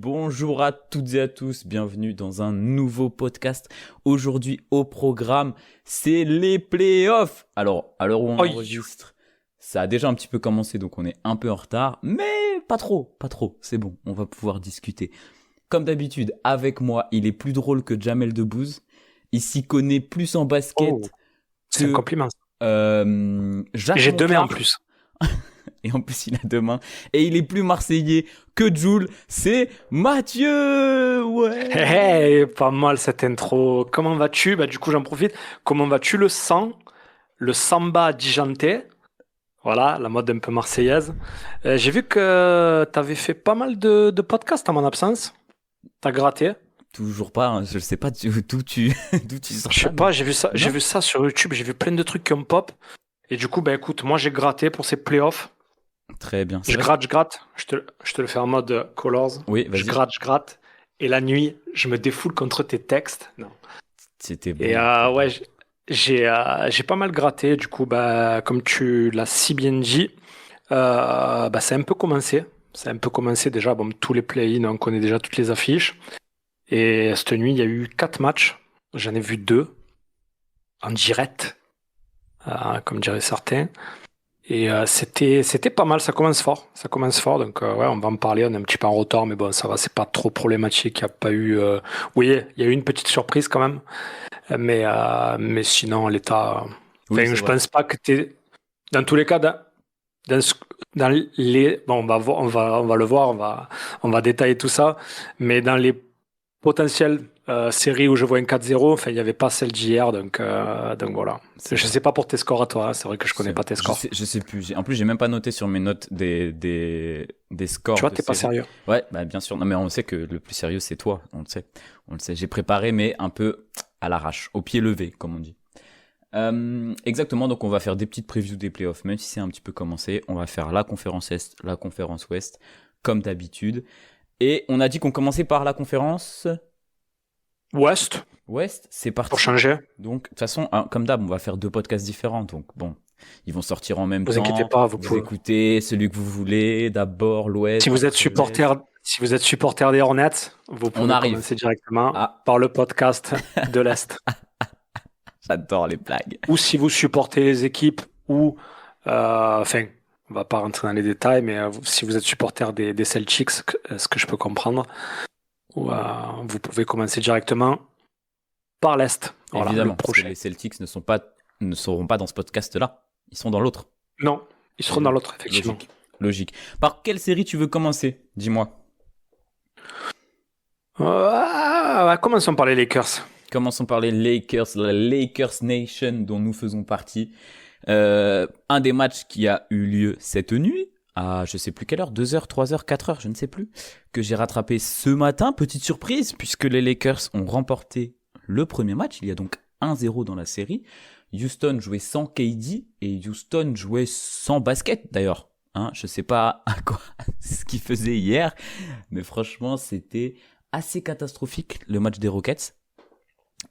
Bonjour à toutes et à tous, bienvenue dans un nouveau podcast. Aujourd'hui au programme, c'est les playoffs. Alors, à l'heure où on enregistre, ça a déjà un petit peu commencé, donc on est un peu en retard, mais pas trop, c'est bon, on va pouvoir discuter. Comme d'habitude, avec moi, il est plus drôle que Jamel Debbouze, il s'y connaît plus en basket c'est un compliment. Jacques J'ai 2 mains en Monclar. plus. Et en plus, il a 2 mains. Et il est plus marseillais que Jul. C'est Mathieu. Ouais. Hey, pas mal cette intro. Comment vas-tu? Du coup, j'en profite. Comment vas-tu le samba dijanté? Voilà, la mode un peu marseillaise. J'ai vu que tu avais fait pas mal de podcasts en mon absence. T'as gratté. Toujours pas. Je sais pas d'où tu sors Je ça. sais pas, Non. j'ai vu ça sur YouTube. J'ai vu plein de trucs qui me pop. Et du coup, écoute, moi j'ai gratté pour ces playoffs. Très bien. Je gratte. Je te le fais en mode Colors. Oui, vas-y. Je gratte. Et la nuit, je me défoule contre tes textes. Non. C'était bon. Et ouais, j'ai pas mal gratté. Du coup, comme tu l'as si bien dit, c'est un peu commencé. C'est un peu commencé déjà. Bon, tous les play-in, on connaît déjà toutes les affiches. Et cette nuit, il y a eu 4 matchs. J'en ai vu 2 en direct, comme diraient certains. Et c'était pas mal. Ça commence fort. Donc, ouais, on va en parler. On est un petit peu en retard, mais bon, ça va. C'est pas trop problématique. Il n'y a pas eu. Oui, il y a eu une petite surprise quand même. Mais sinon, l'état. Oui, Enfin, je pense pas que t'es. Dans tous les cas, dans, ce- dans les. Bon, on va le voir, on va détailler tout ça. Mais dans les potentielles séries où je vois un 4-0, enfin, il n'y avait pas celle d'hier. Donc voilà. Je sais pas pour tes scores à toi. Hein, c'est vrai que je connais pas tes scores. Je sais plus. En plus, j'ai même pas noté sur mes notes des scores. Tu vois, de t'es pas série. sérieux. Ouais, bien sûr. Non, mais on sait que le plus sérieux, c'est toi. On le sait. J'ai préparé, mais un peu à l'arrache, au pied levé, comme on dit. Exactement, donc on va faire des petites previews des playoffs, même si c'est un petit peu commencé. On va faire la conférence Est, la conférence Ouest, comme d'habitude. Et on a dit qu'on commençait par la conférence Ouest, Ouest, c'est parti. pour changer. Donc, de toute façon, comme d'hab, on va faire 2 podcasts différents. Donc, bon, ils vont sortir en même Vous temps. inquiétez pas, vous Vous pouvez. écoutez celui que vous voulez. D'abord l'Ouest. Si vous êtes après l'Est. supporter des Hornets, vous pouvez arrive. commencer directement Ah, par le podcast de l'Est. j'adore les blagues. Ou si vous supportez les équipes ou, enfin, on va pas rentrer dans les détails, mais si vous êtes supporter des Celtics, ce que je peux comprendre, ou, vous pouvez commencer directement par l'Est. Voilà, Évidemment, le parce que prochain. les Celtics ne seront pas dans ce podcast-là. Ils sont dans l'autre. Non, ils seront dans l'autre, effectivement. Logique. Par quelle série tu veux commencer? Dis-moi. Commençons par les Lakers. Commençons par les Lakers, la Lakers Nation dont nous faisons partie. Un des matchs qui a eu lieu cette nuit, à je sais plus quelle heure, 2h, 3h, 4h, je ne sais plus, que j'ai rattrapé ce matin. Petite surprise, puisque les Lakers ont remporté le premier match. Il y a donc 1-0 dans la série. Houston jouait sans KD et Houston jouait sans basket d'ailleurs. Je sais pas à quoi ce qu'ils faisaient hier, mais franchement c'était assez catastrophique le match des Rockets.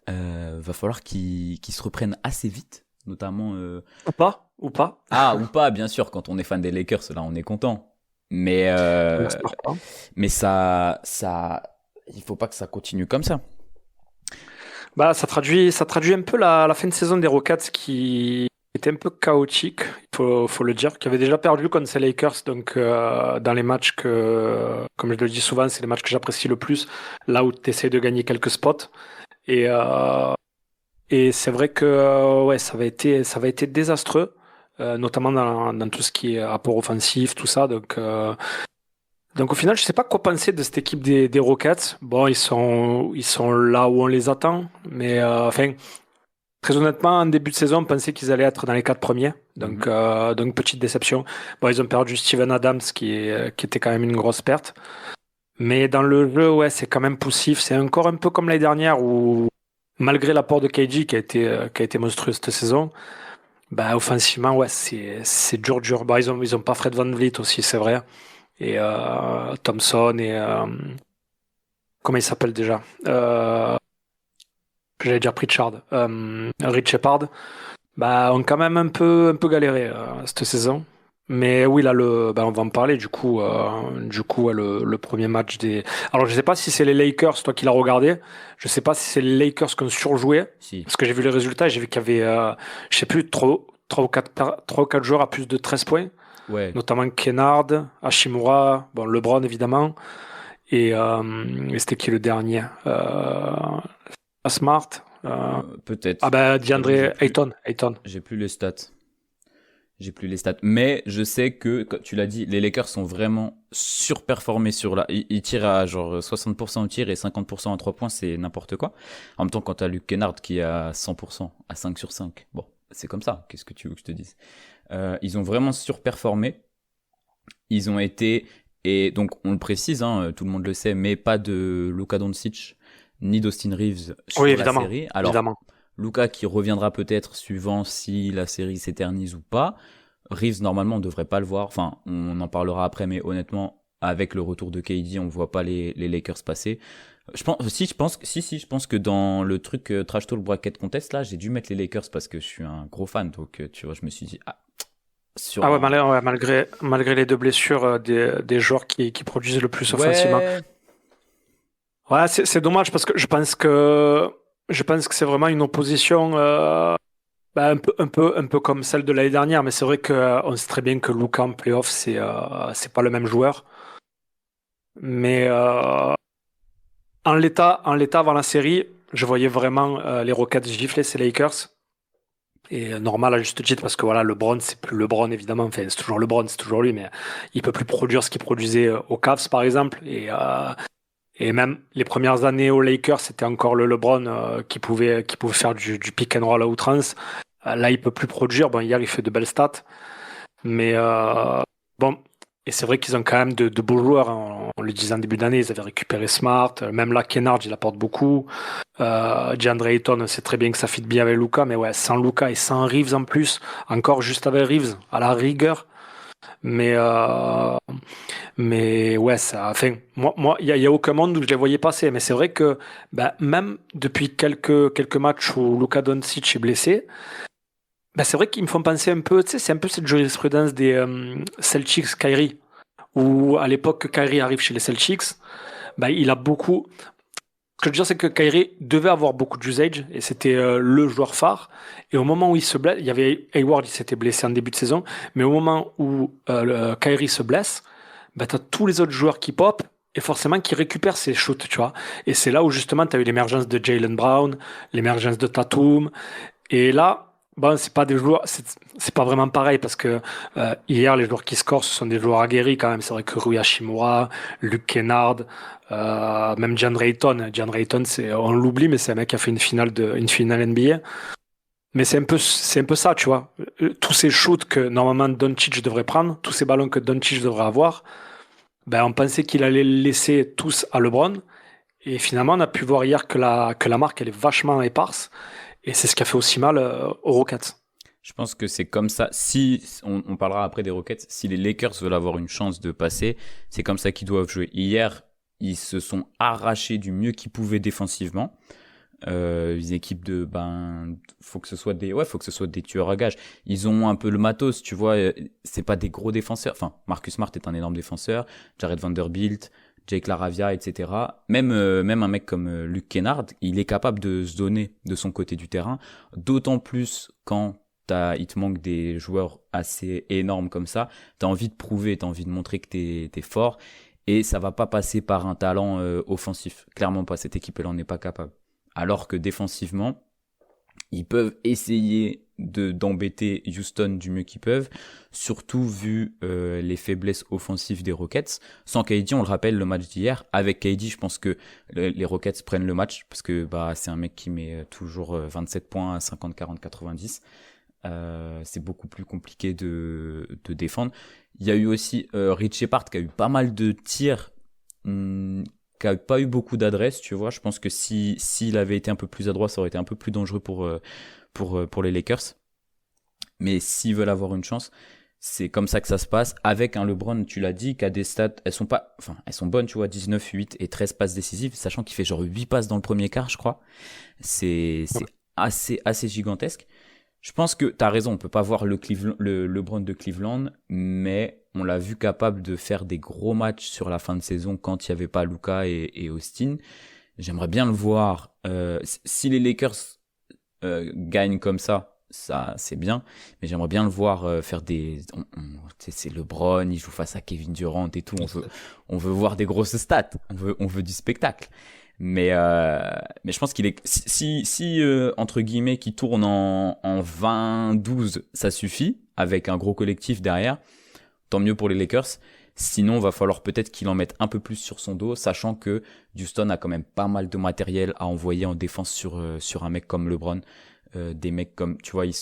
Va falloir qu'ils se reprennent assez vite, notamment. Ou pas? Ou pas? Ou pas, bien sûr. Quand on est fan des Lakers, là, on est content. Mais ça, il faut pas que ça continue comme ça. Ça traduit un peu la fin de saison des Rockets qui était un peu chaotique, faut le dire, qui avait déjà perdu contre ces Lakers, donc dans les matchs comme je le dis souvent, c'est les matchs que j'apprécie le plus, là où tu essaies de gagner quelques spots. Et c'est vrai que ouais, ça va été désastreux, notamment dans tout ce qui est apport offensif, tout ça. Donc au final, je sais pas quoi penser de cette équipe des Rockets. Bon, ils sont là où on les attend, mais enfin, très honnêtement, en début de saison, on pensait qu'ils allaient être dans les 4 premiers. Donc petite déception. Bon, ils ont perdu Steven Adams, qui était quand même une grosse perte. Mais dans le jeu, ouais, c'est quand même poussif. C'est encore un peu comme l'année dernière où, malgré l'apport de KG qui a été monstrueux cette saison, offensivement, ouais, c'est dur. Bah, ils ont pas Fred VanVleet aussi, c'est vrai. Et Thompson et comment il s'appelle déjà? J'allais dire Pritchard. Rich Shepard, ont quand même un peu galéré cette saison. Mais oui, là, on va en parler. Ouais, le premier match des. Alors, je sais pas si c'est les Lakers, toi qui l'as regardé. Je sais pas si c'est les Lakers qui ont surjoué. Si. Parce que j'ai vu les résultats et j'ai vu qu'il y avait, je sais plus, trois ou quatre joueurs à plus de 13 points. Ouais. Notamment Kennard, Hashimura, bon, LeBron évidemment. Et c'était qui le dernier? Smart. Ah Peut-être. ben, Je t'avoue, DeAndre Ayton. Ayton. j'ai plus les stats. J'ai plus les stats. Mais je sais que, comme tu l'as dit, les Lakers sont vraiment surperformés sur la. Ils tirent à genre 60% au tir et 50% à 3 points, c'est n'importe quoi. En même temps, quand t'as Luke Kennard qui est à 100%, à 5 sur 5. Bon, c'est comme ça. Qu'est-ce que tu veux que je te dise? Ils ont vraiment surperformé. Ils ont été. Et donc, on le précise, hein, tout le monde le sait, mais pas de Luka Doncic ni d'Austin Reeves Oui, sur la évidemment. série. Alors, Évidemment. Luka qui reviendra peut-être suivant si la série s'éternise ou pas. Reeves, normalement, on devrait pas le voir. Enfin, on en parlera après, mais honnêtement, avec le retour de KD, on voit pas les Lakers passer. Je pense que dans le truc Trash Talk Bracket Contest, là, j'ai dû mettre les Lakers parce que je suis un gros fan. Donc, tu vois, je me suis dit, sur Ah ouais, un. malgré les deux blessures des joueurs qui produisent le plus offensivement. Ouais, Ouais, c'est dommage parce que je pense que c'est vraiment une opposition un peu comme celle de l'année dernière, mais c'est vrai que on sait très bien que Luka en playoff, c'est pas le même joueur. Mais en l'état avant la série, je voyais vraiment les Rockets gifler ces Lakers. Et normal à juste titre parce que voilà, LeBron, c'est plus LeBron évidemment. Enfin, c'est toujours LeBron, c'est toujours lui, mais il peut plus produire ce qu'il produisait aux Cavs par exemple. Et même les premières années aux Lakers, c'était encore le LeBron qui pouvait faire du pick and roll à outrance. Là, il peut plus produire. Bon, hier, il fait de belles stats. Mais bon, et c'est vrai qu'ils ont quand même de beaux joueurs, hein. On le disait en début d'année, ils avaient récupéré Smart. Même là, Kennard, il apporte beaucoup. DeAndre Ayton, on sait très bien que ça fit bien avec Luka. Mais ouais, sans Luka et sans Reeves en plus, encore juste avec Reeves, à la rigueur. Mais, euh, mais ouais, ça, enfin, il y a aucun monde où je les voyais passer. Mais c'est vrai que ben, même depuis quelques matchs où Luka Doncic est blessé, ben, c'est vrai qu'ils me font penser un peu, tu sais, c'est un peu cette jurisprudence des Celtics Kyrie, où à l'époque que Kyrie arrive chez les Celtics, ben, il a beaucoup. Ce que je veux dire, c'est que Kyrie devait avoir beaucoup d'usage et c'était le joueur phare. Et au moment où il se blesse, il y avait Hayward, il s'était blessé en début de saison, mais au moment où Kyrie se blesse, bah, tu as tous les autres joueurs qui pop et forcément qui récupèrent ses shoots, tu vois. Et c'est là où justement tu as eu l'émergence de Jaylen Brown, l'émergence de Tatum. Et là, bon, c'est pas des joueurs, c'est pas vraiment pareil parce que hier, les joueurs qui scorent, ce sont des joueurs aguerris quand même. C'est vrai que Rui Hachimura, Luke Kennard, même John Ayton. John Ayton, on l'oublie, mais c'est un mec qui a fait une finale NBA. Mais c'est un peu ça, tu vois. Tous ces shoots que normalement Doncic devrait prendre, tous ces ballons que Doncic devrait avoir, ben, on pensait qu'il allait les laisser tous à LeBron. Et finalement, on a pu voir hier que la marque, elle est vachement éparse. Et c'est ce qui a fait aussi mal aux Rockets. je pense que c'est comme ça. Si on parlera après des Rockets, si les Lakers veulent avoir une chance de passer, c'est comme ça qu'ils doivent jouer. Hier, ils se sont arrachés du mieux qu'ils pouvaient défensivement. Une équipe faut que ce soit des tueurs à gages. Ils ont un peu le matos, tu vois. C'est pas des gros défenseurs. Enfin, Marcus Smart est un énorme défenseur. Jared Vanderbilt, Jake LaRavia, etc. Même un mec comme Luke Kennard, il est capable de se donner de son côté du terrain. D'autant plus quand il te manque des joueurs assez énormes comme ça. T'as envie de prouver, t'as envie de montrer que t'es fort. Et ça va pas passer par un talent offensif. Clairement pas. Cette équipe, elle en est pas capable. Alors que défensivement, ils peuvent essayer d'embêter Houston du mieux qu'ils peuvent, surtout vu les faiblesses offensives des Rockets. Sans KD, on le rappelle, le match d'hier, avec KD, je pense que les Rockets prennent le match, parce que c'est un mec qui met toujours 27 points à 50, 40, 90. C'est beaucoup plus compliqué de défendre. Il y a eu aussi Rich Shepard qui a eu pas mal de tirs, qui a pas eu beaucoup d'adresse, tu vois. Je pense que s'il avait été un peu plus adroit, ça aurait été un peu plus dangereux pour les Lakers. Mais s'ils veulent avoir une chance, c'est comme ça que ça se passe. Avec un LeBron, tu l'as dit, qui a des stats, elles sont bonnes, tu vois, 19, 8 et 13 passes décisives, sachant qu'il fait genre 8 passes dans le premier quart, je crois. C'est assez gigantesque. Je pense que tu as raison, on peut pas voir le LeBron de Cleveland, mais on l'a vu capable de faire des gros matchs sur la fin de saison quand il n'y avait pas Luka et Austin. J'aimerais bien le voir. Si les Lakers gagnent comme ça c'est bien, mais j'aimerais bien le voir faire des. C'est LeBron, il joue face à Kevin Durant et tout. On veut voir des grosses stats. On veut du spectacle. Mais je pense qu'il est si entre guillemets qui tourne en 20-12, ça suffit avec un gros collectif derrière. Tant mieux pour les Lakers. Sinon, va falloir peut-être qu'il en mette un peu plus sur son dos, sachant que Houston a quand même pas mal de matériel à envoyer en défense sur un mec comme LeBron. Des mecs comme, tu vois, il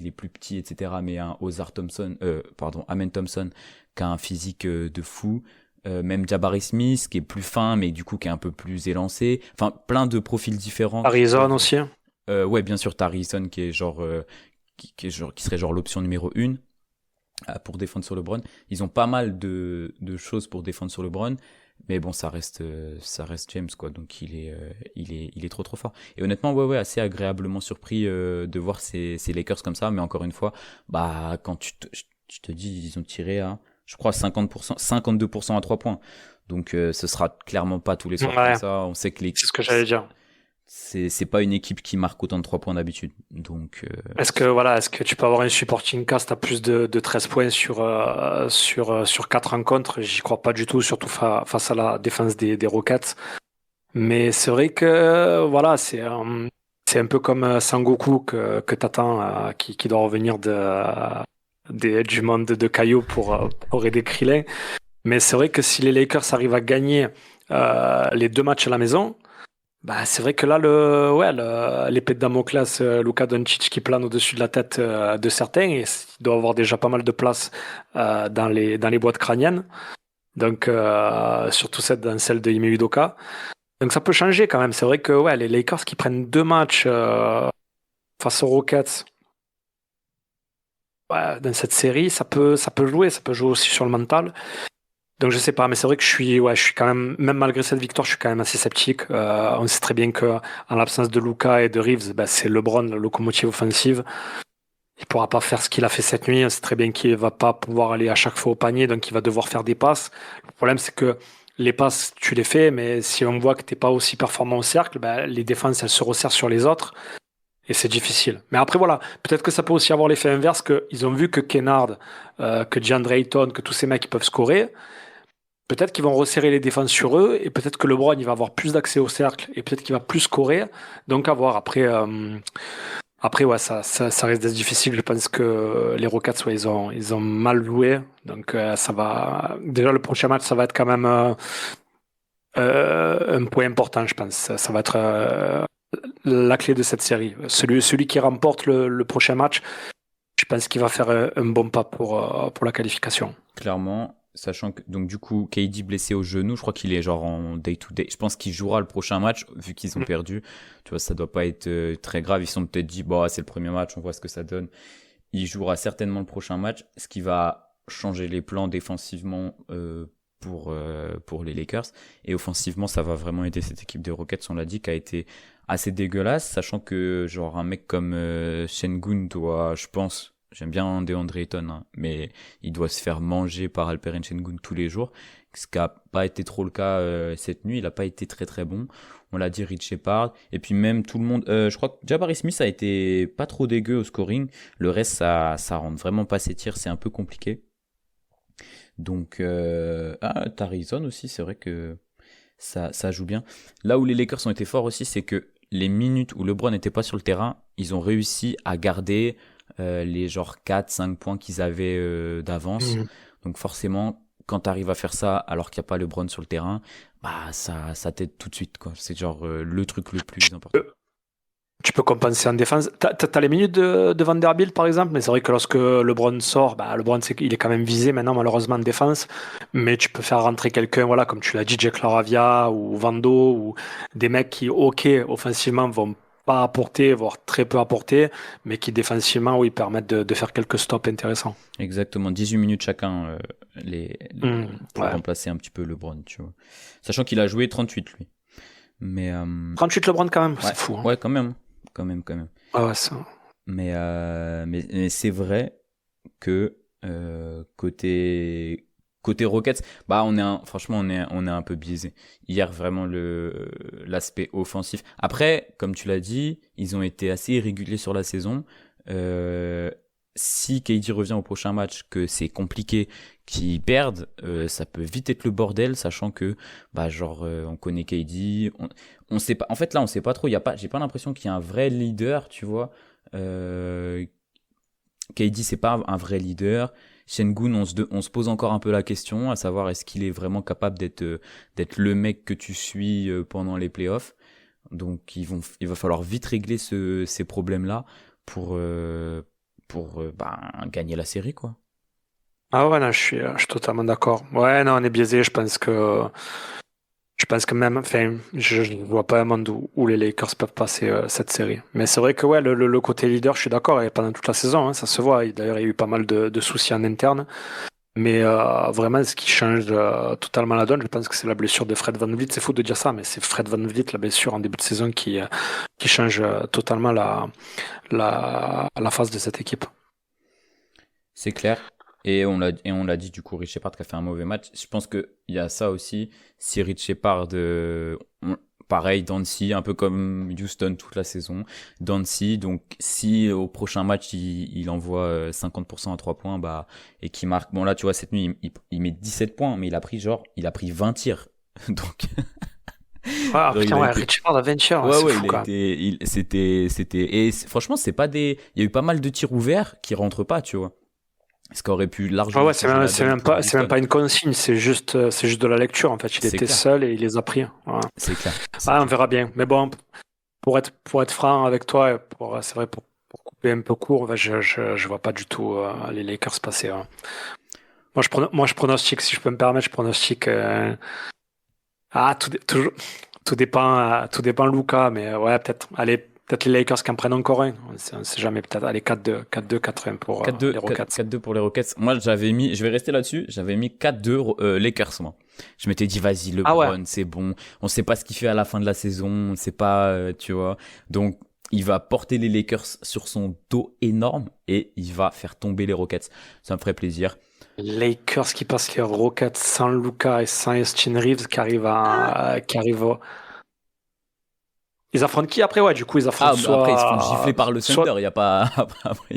est plus petit, etc. Mais un Amen Thompson, qui a un physique de fou. Même Jabari Smith, qui est plus fin, mais du coup qui est un peu plus élancé. Enfin, plein de profils différents. Arizona aussi. Ouais, bien sûr, Harrison, qui est qui serait genre l'option numéro 1 pour défendre sur LeBron. Ils ont pas mal de choses pour défendre sur LeBron, mais bon, ça reste James, quoi. Donc il est trop fort. Et honnêtement, ouais, assez agréablement surpris de voir ces Lakers comme ça. Mais encore une fois, bah quand je te dis, ils ont tiré à, je crois 50%, 52% à 3 points. Donc ce sera clairement pas tous les soirs comme ça. On sait que c'est ce que j'allais dire. C'est pas une équipe qui marque autant de 3 points d'habitude. Donc est-ce que tu peux avoir un supporting cast à plus de 13 points sur 4 rencontres? J'y crois pas du tout, surtout face à la défense des Rockets. Mais c'est vrai que voilà, c'est un peu comme Sangoku que t'attends, qui doit revenir du monde de Caillou pour aider Krillin. Mais c'est vrai que si les Lakers arrivent à gagner les 2 matchs à la maison, bah c'est vrai que là l'épée de Damoclès, Luka Doncic qui plane au-dessus de la tête de certains, et il doit avoir déjà pas mal de place dans les boîtes crâniennes. Donc surtout dans celle de Ime Udoka. Donc ça peut changer quand même. C'est vrai que les Lakers qui prennent 2 matchs face aux Rockets dans cette série, ça peut jouer aussi sur le mental. Donc je sais pas, mais c'est vrai que je suis quand même malgré cette victoire, je suis quand même assez sceptique. On sait très bien que en l'absence de Luka et de Reeves, c'est LeBron, la locomotive offensive. Il pourra pas faire ce qu'il a fait cette nuit. On sait très bien qu'il va pas pouvoir aller à chaque fois au panier, donc il va devoir faire des passes. Le problème, c'est que les passes, tu les fais, mais si on voit que t'es pas aussi performant au cercle, les défenses, elles se resserrent sur les autres. Et c'est difficile. Mais après, voilà, peut-être que ça peut aussi avoir l'effet inverse, qu'ils ont vu que Kennard, que DeAndre Ayton, que tous ces mecs, ils peuvent scorer. Peut-être qu'ils vont resserrer les défenses sur eux, et peut-être que LeBron, il va avoir plus d'accès au cercle, et peut-être qu'il va plus scorer. Donc, à voir. Après, ça risque d'être difficile. Je pense que les Rockets, ils ont mal joué. Donc, ça va. Déjà, le prochain match, ça va être quand même un point important, je pense. Ça va être la clé de cette série. Celui qui remporte le prochain match, je pense qu'il va faire un bon pas pour la qualification. Clairement, sachant que donc du coup KD blessé au genou, je crois qu'il est genre en day to day. Je pense qu'il jouera le prochain match vu qu'ils ont perdu. Tu vois, ça doit pas être très grave. Ils se sont peut-être dit c'est le premier match, on voit ce que ça donne. Il jouera certainement le prochain match, ce qui va changer les plans défensivement pour les Lakers, et offensivement ça va vraiment aider cette équipe des Rockets, on l'a dit, qui a été assez dégueulasse, sachant que genre un mec comme Sengun doit, je pense, j'aime bien DeAndre Ayton, hein, mais il doit se faire manger par Alperen Sengun tous les jours, ce qui n'a pas été trop le cas cette nuit. Il n'a pas été très très bon, on l'a dit, Rich Shepard, et puis même tout le monde, je crois que Jabari Smith a été pas trop dégueu au scoring, le reste ça rentre vraiment pas ses tirs, c'est un peu compliqué. Donc, Harrison aussi, c'est vrai que ça joue bien. Là où les Lakers ont été forts aussi, c'est que les minutes où LeBron n'était pas sur le terrain, ils ont réussi à garder les genre 4-5 points qu'ils avaient d'avance. Donc forcément, quand tu arrives à faire ça alors qu'il n'y a pas LeBron sur le terrain, ça t'aide tout de suite, quoi. C'est genre le truc le plus important. Tu peux compenser en défense. T'as les minutes de Vanderbilt, par exemple, mais c'est vrai que lorsque LeBron sort, LeBron, il est quand même visé maintenant, malheureusement, en défense. Mais tu peux faire rentrer quelqu'un, voilà, comme tu l'as dit, Jack LaRavia ou Vando, ou des mecs qui, offensivement, vont pas apporter, voire très peu apporter, mais qui, défensivement, oui, permettent de faire quelques stops intéressants. Exactement, 18 minutes chacun pour remplacer un petit peu LeBron, tu vois. Sachant qu'il a joué 38, lui. Mais 38 LeBron, quand même, c'est fou. Hein. Ouais, quand même. Ah ouais, ça. Mais c'est vrai que côté Rockets, bah franchement on est un peu biaisé. Hier vraiment l'aspect offensif. Après, comme tu l'as dit, ils ont été assez irréguliers sur la saison. Euh, Si KD revient au prochain match, que c'est compliqué, qu'ils perdent, ça peut vite être le bordel, sachant que bah genre on connaît KD, on sait pas. En fait là on sait pas trop. J'ai pas l'impression qu'il y a un vrai leader, tu vois. Euh, KD, c'est pas un vrai leader. Sengun, on se pose encore un peu la question, à savoir est-ce qu'il est vraiment capable d'être le mec que tu suis pendant les playoffs. Donc il va falloir vite régler ces problèmes-là pour gagner la série, quoi. Ah ouais, non, je suis totalement d'accord. Ouais, non, on est biaisé. Je pense que même, enfin, je vois pas un monde où les Lakers peuvent passer cette série. Mais c'est vrai que ouais, le côté leader, je suis d'accord. Et pendant toute la saison, hein, ça se voit. D'ailleurs, il y a eu pas mal de soucis en interne. Mais vraiment, ce qui change totalement la donne, je pense que c'est la blessure de Fred VanVleet. C'est fou de dire ça, mais c'est Fred VanVleet, la blessure en début de saison, qui change totalement la phase de cette équipe. C'est clair. Et on l'a dit, du coup, Rich Shepard qui a fait un mauvais match. Je pense qu'il y a ça aussi. Si Rich Shepard, pareil, Dancy, un peu comme Houston toute la saison. Dancy, donc si au prochain match, il envoie 50% à 3 points, bah, et qu'il marque. Bon, là, tu vois, cette nuit, il met 17 points, mais il a pris 20 tirs. Donc, Ah genre, il putain, a ouais, été. Richard Adventure, Ouais, c'est ouais, fou quand même. franchement, c'est pas des. Il y a eu pas mal de tirs ouverts qui rentrent pas, tu vois. Ce qui aurait pu Ouais, largement ouais, changer la donne pour c'est même Houston. pas une consigne, c'est juste de la lecture en fait. Il C'est était clair, seul et il les a pris. Ouais. c'est clair, c'est Ah, on clair. verra bien. Mais bon, pour être franc avec toi, c'est vrai, pour couper un peu court, ben, je vois pas du tout les Lakers passer. Hein. Moi, je pronostique, si je peux me permettre, je pronostique. Tout dépend Luka, mais ouais, peut-être. Allez, peut-être les Lakers qui en prennent encore un. On sait jamais, peut-être. Allez, 4-2, 4-2, 4-1 pour 4-2, les Rockets. 4-2 pour les Rockets. Moi, je vais rester là-dessus, j'avais mis 4-2 Lakers, moi. Je m'étais dit, vas-y, Ah ouais, LeBron, c'est bon. On sait pas ce qu'il fait à la fin de la saison, on sait pas, tu vois. Donc, il va porter les Lakers sur son dos énorme et il va faire tomber les Rockets. Ça me ferait plaisir. Lakers qui passent les Rockets sans Luka et sans Austin Reeves qui arrivent. Ils affrontent qui après? Ouais, du coup, ils Ah, affrontent bah après, ils se font gifler soit. par le soit... Thunder, il y a pas, après,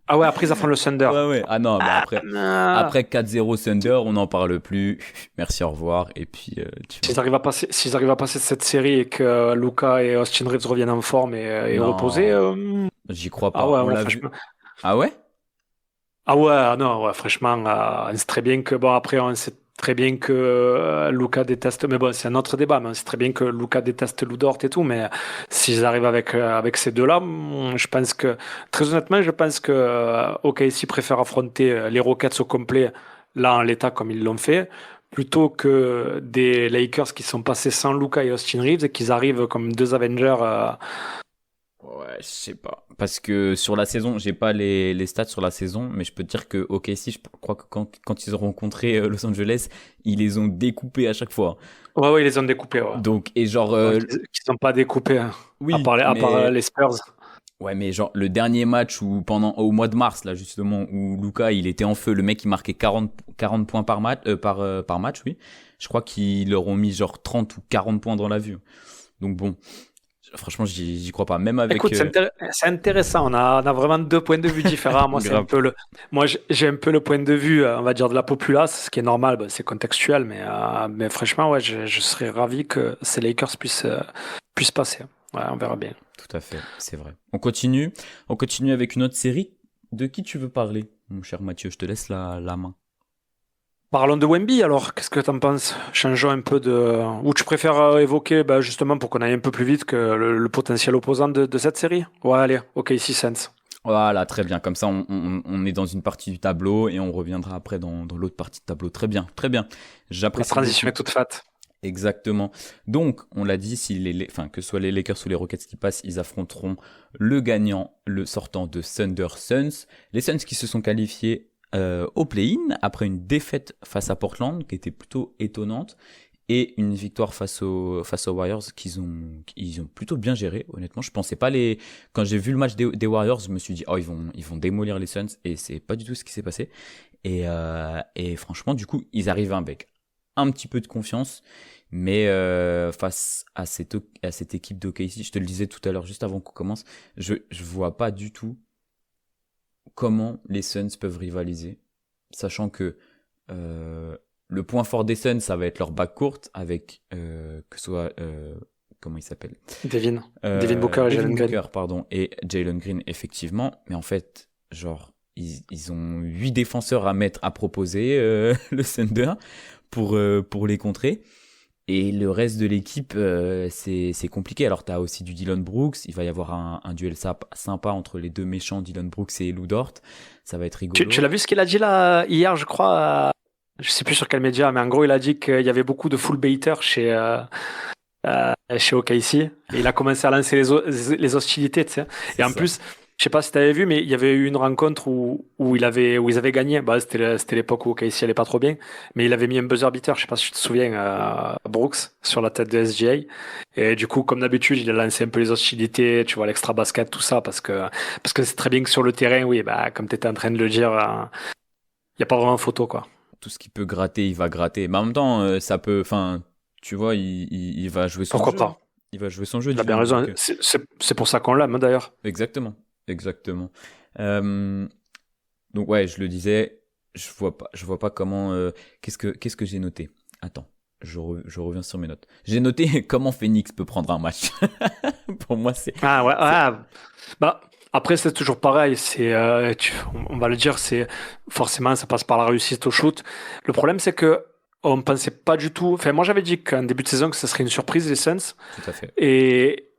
Ah ouais, après, ils affrontent le Thunder. ouais, ouais. Ah non, bah Ah, après 4-0 Thunder, on n'en parle plus. Merci, au revoir. Et puis, tu vois. s'ils arrivent à passer cette série et que Luka et Austin Reeves reviennent en forme et reposés. Non, j'y crois Ah pas. ouais, On moi, l'a vu. franchement. Ah ouais? Ah ouais, ah non, ouais, franchement, on sait très bien que, bon, après, on sait très bien que Luka déteste, mais bon, c'est un autre débat, mais on sait très bien que Luka déteste Lou Dort et tout, mais s'ils arrivent avec ces deux-là, je pense que, très honnêtement, je pense que OKC préfère affronter les Rockets au complet, là, en l'état, comme ils l'ont fait, plutôt que des Lakers qui sont passés sans Luka et Austin Reeves et qu'ils arrivent comme deux Avengers. Ouais, je sais pas. Parce que sur la saison, j'ai pas les stats sur la saison, mais je peux te dire que OKC, je crois que quand ils ont rencontré Los Angeles, ils les ont découpés à chaque fois. Ouais, ouais, ils les ont découpés, ouais. Donc, et genre, Donc, ils sont pas découpés, hein, à oui, part, les Spurs. ouais, mais genre, le dernier match où au mois de mars, là, justement, où Luka, il était en feu, le mec, il marquait 40 points par match, par match, oui. Je crois qu'ils leur ont mis genre 30 ou 40 points dans la vue. Donc bon, franchement, j'y crois pas. Même avec, Écoute, c'est intéressant. On a vraiment deux points de vue différents. Moi, c'est un grave. peu moi, j'ai un peu le point de vue, on va dire, de la populace, ce qui est normal, ben, c'est contextuel, mais franchement, ouais, je serais ravi que ces Lakers puissent passer. Ouais, on verra bien. Tout à fait, c'est vrai. On continue avec une autre série. De qui tu veux parler, mon cher Mathieu? Je te laisse la main. Parlons de Wemby alors, qu'est-ce que tu en penses? Changeons un peu de. Ou tu préfères évoquer, bah, justement, pour qu'on aille un peu plus vite, que le potentiel opposant de cette série? Ouais, allez, ok, 6 cents. Voilà, très bien. Comme ça, on est dans une partie du tableau et on reviendra après dans l'autre partie du tableau. Très bien, très bien. La J'apprécie transition beaucoup. est toute faite. Exactement. Donc, on l'a dit, si enfin, que ce soit les Lakers ou les Rockets qui passent, ils affronteront le gagnant, le sortant de Thunder Suns. Les Suns qui se sont qualifiés au play-in après une défaite face à Portland, qui était plutôt étonnante. et une victoire face aux Warriors ils ont plutôt bien géré, honnêtement. Je pensais pas quand j'ai vu le match des Warriors, je me suis dit, oh, ils vont démolir les Suns, et c'est pas du tout ce qui s'est passé. Et franchement, du coup, ils arrivent avec un petit peu de confiance, mais face à cette équipe d'OKC, je te le disais tout à l'heure, juste avant qu'on commence, je vois pas du tout comment les Suns peuvent rivaliser, sachant que le point fort des Suns, ça va être leur backcourt avec que ce soit comment il s'appelle, Devin Booker et Jalen Green. Pardon, et Jalen Green, effectivement, mais en fait, genre ils ont 8 défenseurs à proposer le Thunder pour les contrer. Et le reste de l'équipe, c'est compliqué. Alors, tu as aussi du Dillon Brooks. Il va y avoir un duel sympa entre les deux méchants, Dillon Brooks et Lou Dort. Ça va être rigolo. Tu l'as vu ce qu'il a dit là hier, je crois. Je sais plus sur quel média, mais en gros, il a dit qu'il y avait beaucoup de full baiters chez OKC. Et il a commencé à lancer les hostilités, tu sais. Et en plus, je sais pas si tu avais vu, mais il y avait eu une rencontre où ils avaient gagné. Bah, c'était l'époque où OKC allait pas trop bien, mais il avait mis un buzzer beater. Je sais pas si tu te souviens, Brooks, sur la tête de SGA. Et du coup, comme d'habitude, il a lancé un peu les hostilités, tu vois, l'extra basket, tout ça, parce que c'est très bien que sur le terrain, oui, bah, comme tu étais en train de le dire, il y a pas vraiment photo, quoi. Tout ce qui peut gratter, il va gratter. Mais en même temps, ça peut, enfin, tu vois, il va jouer son jeu. Pourquoi pas? Il va jouer son jeu. Il a bien raison. C'est pour ça qu'on l'aime, d'ailleurs. Exactement. Donc ouais, je le disais, je vois pas comment. Qu'est-ce que j'ai noté? Attends, je reviens sur mes notes. J'ai noté comment Phoenix peut prendre un match. Pour moi, c'est. Ah ouais. Bah après c'est toujours pareil. On va le dire, c'est forcément ça passe par la réussite au shoot. Le problème c'est que on pensait pas du tout. Enfin moi j'avais dit qu'en début de saison que ce serait une surprise les Suns. Tout à fait. Et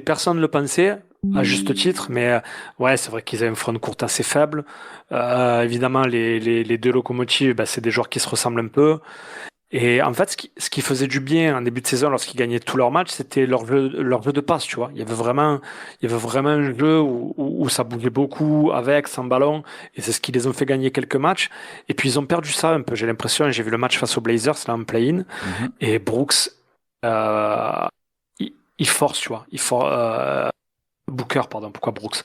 personne ne le pensait. À juste titre, mais ouais, c'est vrai qu'ils avaient un front court assez faible. Évidemment, les deux locomotives, bah, c'est des joueurs qui se ressemblent un peu. Et en fait, ce qui faisait du bien en début de saison, lorsqu'ils gagnaient tous leurs matchs, c'était leur jeu de passe, tu vois. Il y avait vraiment un jeu où ça bougeait beaucoup, avec, sans ballon, et c'est ce qui les ont fait gagner quelques matchs. Et puis ils ont perdu ça un peu, j'ai l'impression. J'ai vu le match face aux Blazers, là, en play-in, et Brooks, il force, tu vois. Booker, pardon, pourquoi Brooks?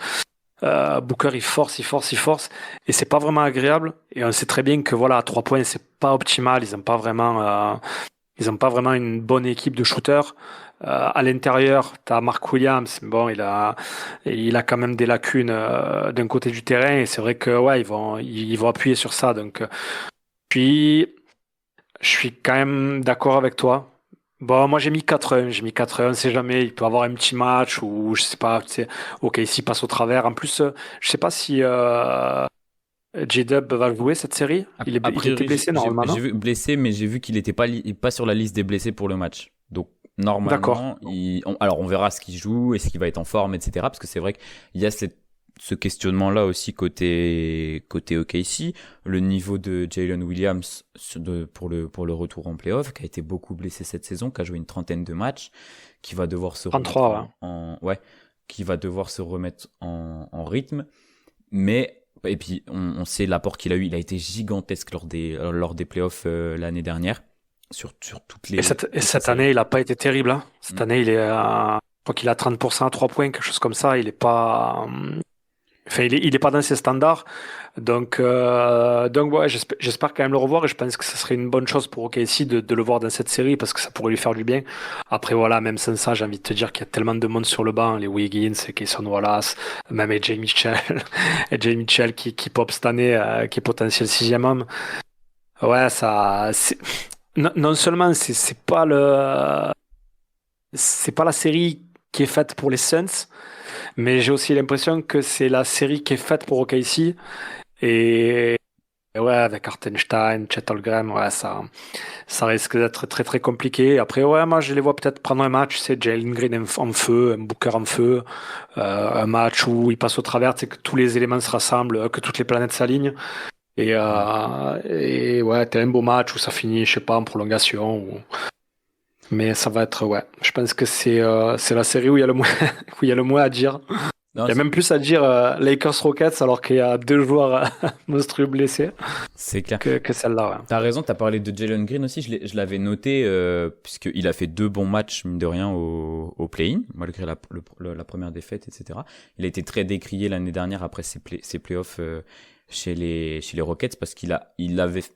Booker, il force, et c'est pas vraiment agréable. Et on sait très bien que voilà, à 3 points, c'est pas optimal. Ils ont pas vraiment une bonne équipe de shooters. À l'intérieur, t'as Mark Williams. Bon, il a quand même des lacunes d'un côté du terrain, et c'est vrai que ouais, ils vont appuyer sur ça. Donc, puis, je suis quand même d'accord avec toi. Bon, moi j'ai mis 4-1, on sait jamais, il peut avoir un petit match ou je sais pas, tu sais, ok, s'il passe au travers. En plus, je sais pas si J-Dub va jouer cette série. Il était blessé normalement, non? J'ai vu blessé, mais j'ai vu qu'il était pas sur la liste des blessés pour le match. Donc normalement, alors on verra ce qu'il joue, est-ce qu'il va être en forme, etc. Parce que c'est vrai qu'il y a ce questionnement-là aussi côté OKC, le niveau de Jalen Williams pour le retour en playoff, qui a été beaucoup blessé cette saison, qui a joué une 30aine de matchs, qui va devoir se 33, qui va devoir se remettre en rythme. Mais et puis on sait l'apport qu'il a eu, il a été gigantesque lors des playoffs l'année dernière sur toutes les. Et cette année, il a pas été terrible. Hein. Cette année, je crois qu'il a 30% à 3 points, quelque chose comme ça. Il est pas. Enfin, il est pas dans ses standards, donc ouais, j'espère quand même le revoir, et je pense que ce serait une bonne chose pour OKC de le voir dans cette série, parce que ça pourrait lui faire du bien. Après voilà, même sans ça, j'ai envie de te dire qu'il y a tellement de monde sur le banc, les Wiggins, Kayson Wallace, même AJ Mitchell qui pop cette année, qui est potentiel 6e homme. Ouais, ça, non seulement c'est pas la série qui est faite pour les Suns, mais j'ai aussi l'impression que c'est la série qui est faite pour OKC. Et ouais, avec Hartenstein, Chet Holmgren, ouais, ça risque d'être très très compliqué. Après, ouais, moi je les vois peut-être prendre un match, c'est Jalen Green en feu, un Booker en feu, un match où il passe au travers, c'est que tous les éléments se rassemblent, que toutes les planètes s'alignent. Et ouais, t'as un beau match où ça finit, je sais pas, en prolongation. Mais ça va être, ouais, je pense que c'est la série où il y a le moins, où il y a le moins à dire. Non, Il y a même plus à dire Lakers Rockets alors qu'il y a 2 joueurs monstrueux blessés c'est clair. que celle-là. Ouais. T'as raison, t'as parlé de Jalen Green aussi, je l'avais noté, puisqu'il a fait 2 bons matchs, mine de rien, au play-in, malgré la première défaite, etc. Il a été très décrié l'année dernière après ses playoffs chez les Rockets, parce je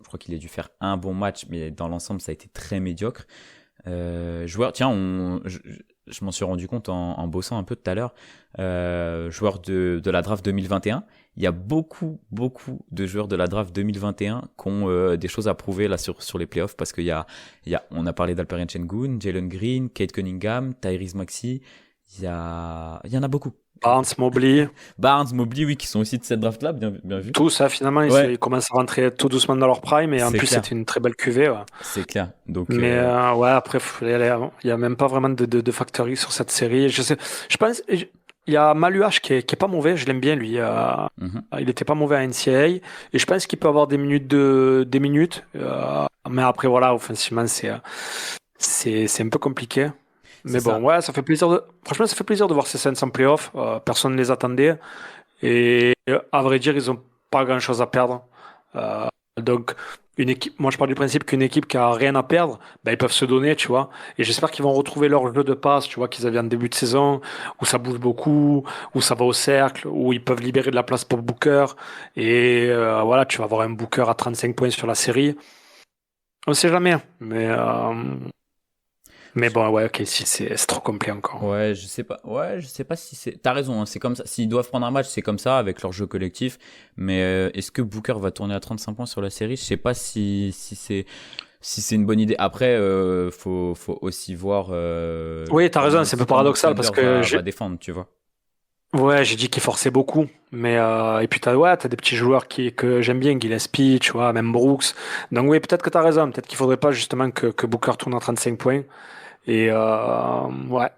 crois qu'il a dû faire un bon match, mais dans l'ensemble, ça a été très médiocre. Joueur, tiens, je m'en suis rendu compte en bossant un peu tout à l'heure, joueur de la draft 2021. Il y a beaucoup de joueurs de la draft 2021 qui ont des choses à prouver là sur les playoffs, parce on a parlé d'Alperen Sengun, Jalen Green, Kate Cunningham, Tyrese Maxey. Il y en a beaucoup. Barnes, Mobley, Mobley, oui, qui sont aussi de cette draft là, bien vu. tout ça finalement Ouais, ils commencent à rentrer tout doucement dans leur prime et en c'est plus clair, c'était une très belle cuvée. Ouais. c'est clair. Donc Mais ouais, après, il y a même pas vraiment de factor X sur cette série. Je pense, il y a Maluach qui est pas mauvais, je l'aime bien lui. mhm. Il était pas mauvais à NCAA et je pense qu'il peut avoir des minutes. Mais après, voilà, offensivement, c'est un peu compliqué. C'est Mais bon, ça. ouais, ça fait plaisir franchement, ça fait plaisir de voir ces Suns en playoff. Personne ne les attendait et à vrai dire, ils ont pas grand-chose à perdre. Donc, une équipe, moi je pars du principe qu'une équipe qui a rien à perdre, ben, ils peuvent se donner, tu vois. Et j'espère qu'ils vont retrouver leur jeu de passe, tu vois, qu'ils avaient en début de saison, où ça bouge beaucoup, où ça va au cercle, où ils peuvent libérer de la place pour Booker. Et voilà, tu vas avoir un Booker à 35 points sur la série. On sait jamais, mais bon, ouais, ok, si c'est trop complet encore. Ouais, je sais pas. Ouais, je sais pas si c'est. T'as raison, hein, c'est comme ça. S'ils doivent prendre un match, c'est comme ça avec leur jeu collectif. Mais est-ce que Booker va tourner à 35 points sur la série? Je sais pas si c'est une bonne idée. Après, faut aussi voir Oui, t'as raison, c'est un peu comment le paradoxal parce Thunder que va défendre, tu vois. ouais, j'ai dit qu'il forçait beaucoup, mais et puis t'as des petits joueurs que j'aime bien, Gillespie, tu vois, même Brooks. Donc oui, peut-être que t'as raison, peut-être qu'il faudrait pas justement que Booker tourne à 35 points. Et ouais,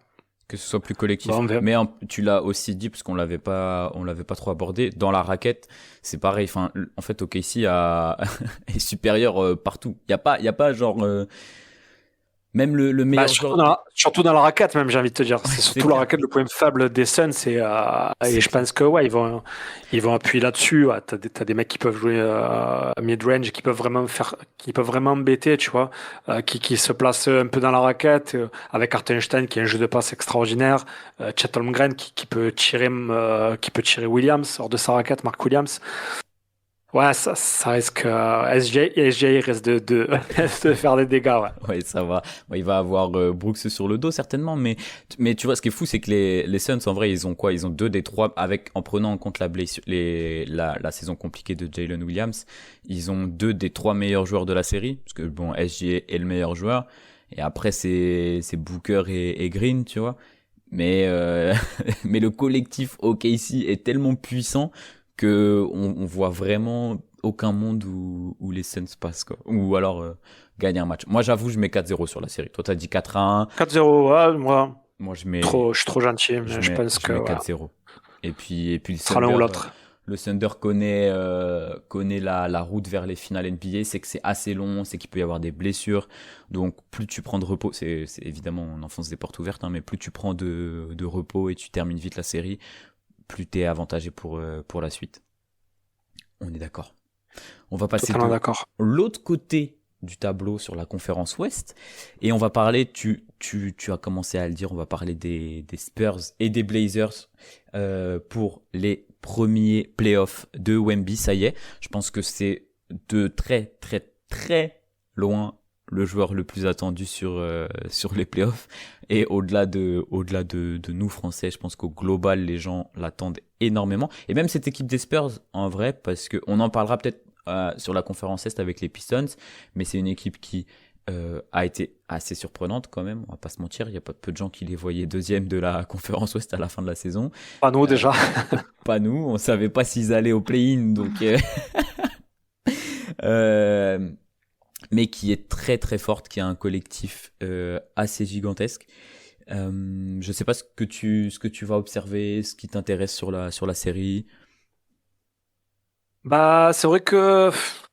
Que ce soit plus bon, collectif. on verra. Mais tu l'as aussi dit, parce qu'on l'avait pas trop abordé. Dans la raquette, c'est pareil. Enfin, en fait, OKC est supérieur partout. Y a pas genre même le Bah, meilleur joueur. surtout dans la raquette, même, j'ai envie de te dire. C'est C'est surtout la clair. raquette le point faible des Suns. Et C'est je clair. pense que ouais, ils vont appuyer là-dessus. Ouais, t'as des mecs qui peuvent jouer mid-range, qui peuvent vraiment embêter, tu vois, qui se placent un peu dans la raquette, avec Hartenstein qui a un jeu de passe extraordinaire, Chet Holmgren qui peut tirer Williams hors de sa raquette, Mark Williams. Ouais, ça risque. SJ risque de faire des dégâts, ouais. Ouais, ça va. Bon, il va avoir Brooks sur le dos certainement, mais tu vois, ce qui est fou, c'est que les Suns, en vrai, ils ont quoi? Ils ont 2 des 3, en prenant en compte la blessure, la saison compliquée de Jalen Williams. Ils ont 2 des 3 meilleurs joueurs de la série, parce que bon, SGA est le meilleur joueur, et après c'est Booker et Green, tu vois. Mais mais le collectif OKC est tellement puissant que on voit vraiment aucun monde où les Suns passent, quoi. Ou alors gagnent un match. Moi, j'avoue, je mets 4-0 sur la série. Toi, t'as dit 4-1. 4-0, ouais, moi, Moi, je mets je suis trop gentil, je mais je mets pense je que mets ouais, 4-0. Et puis ce sera l'un ou l'autre. le Thunder connaît la route vers les finales NBA. C'est que c'est assez long, c'est qu'il peut y avoir des blessures. Donc plus tu prends de repos, c'est évidemment on enfonce des portes ouvertes, hein, mais plus tu prends de repos et tu termines vite la série, plus t'es avantagé pour la suite. On est d'accord. On va passer Totalement de d'accord. l'autre côté du tableau sur la conférence Ouest et on va parler, tu as commencé à le dire, on va parler des Spurs et des Blazers pour les premiers playoffs de Wemby. Ça y est, je pense que c'est de très très très loin le joueur le plus attendu sur les playoffs, et au-delà de nous Français, je pense qu'au global les gens l'attendent énormément, et même cette équipe des Spurs en vrai, parce que on en parlera peut-être sur la conférence Est avec les Pistons, mais c'est une équipe qui a été assez surprenante quand même, on va pas se mentir, il y a pas peu de gens qui les voyaient deuxième de la conférence Ouest à la fin de la saison. Pas nous Euh, déjà. Pas nous, on savait pas s'ils allaient au play-in, donc euh, mais qui est très très forte, qui a un collectif assez gigantesque. Je sais pas ce que tu vas observer, ce qui t'intéresse sur la série. Bah, c'est vrai que,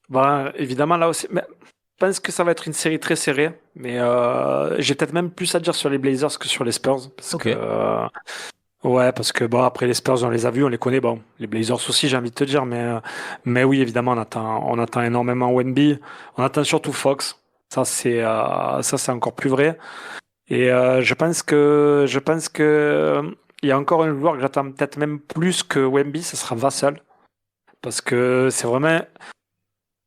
bah, évidemment, là aussi, mais je pense que ça va être une série très serrée, mais j'ai peut-être même plus à dire sur les Blazers que sur les Spurs, parce Ok. que Ouais, parce que bon, après les Spurs, on les a vus, on les connaît. Bon, les Blazers aussi, j'ai envie de te dire, mais oui, évidemment, on attend énormément Wemby. On attend surtout Fox. Ça, c'est encore plus vrai. Et je pense que il y a encore un joueur que j'attends peut-être même plus que Wemby, ce sera Vassell, parce que c'est vraiment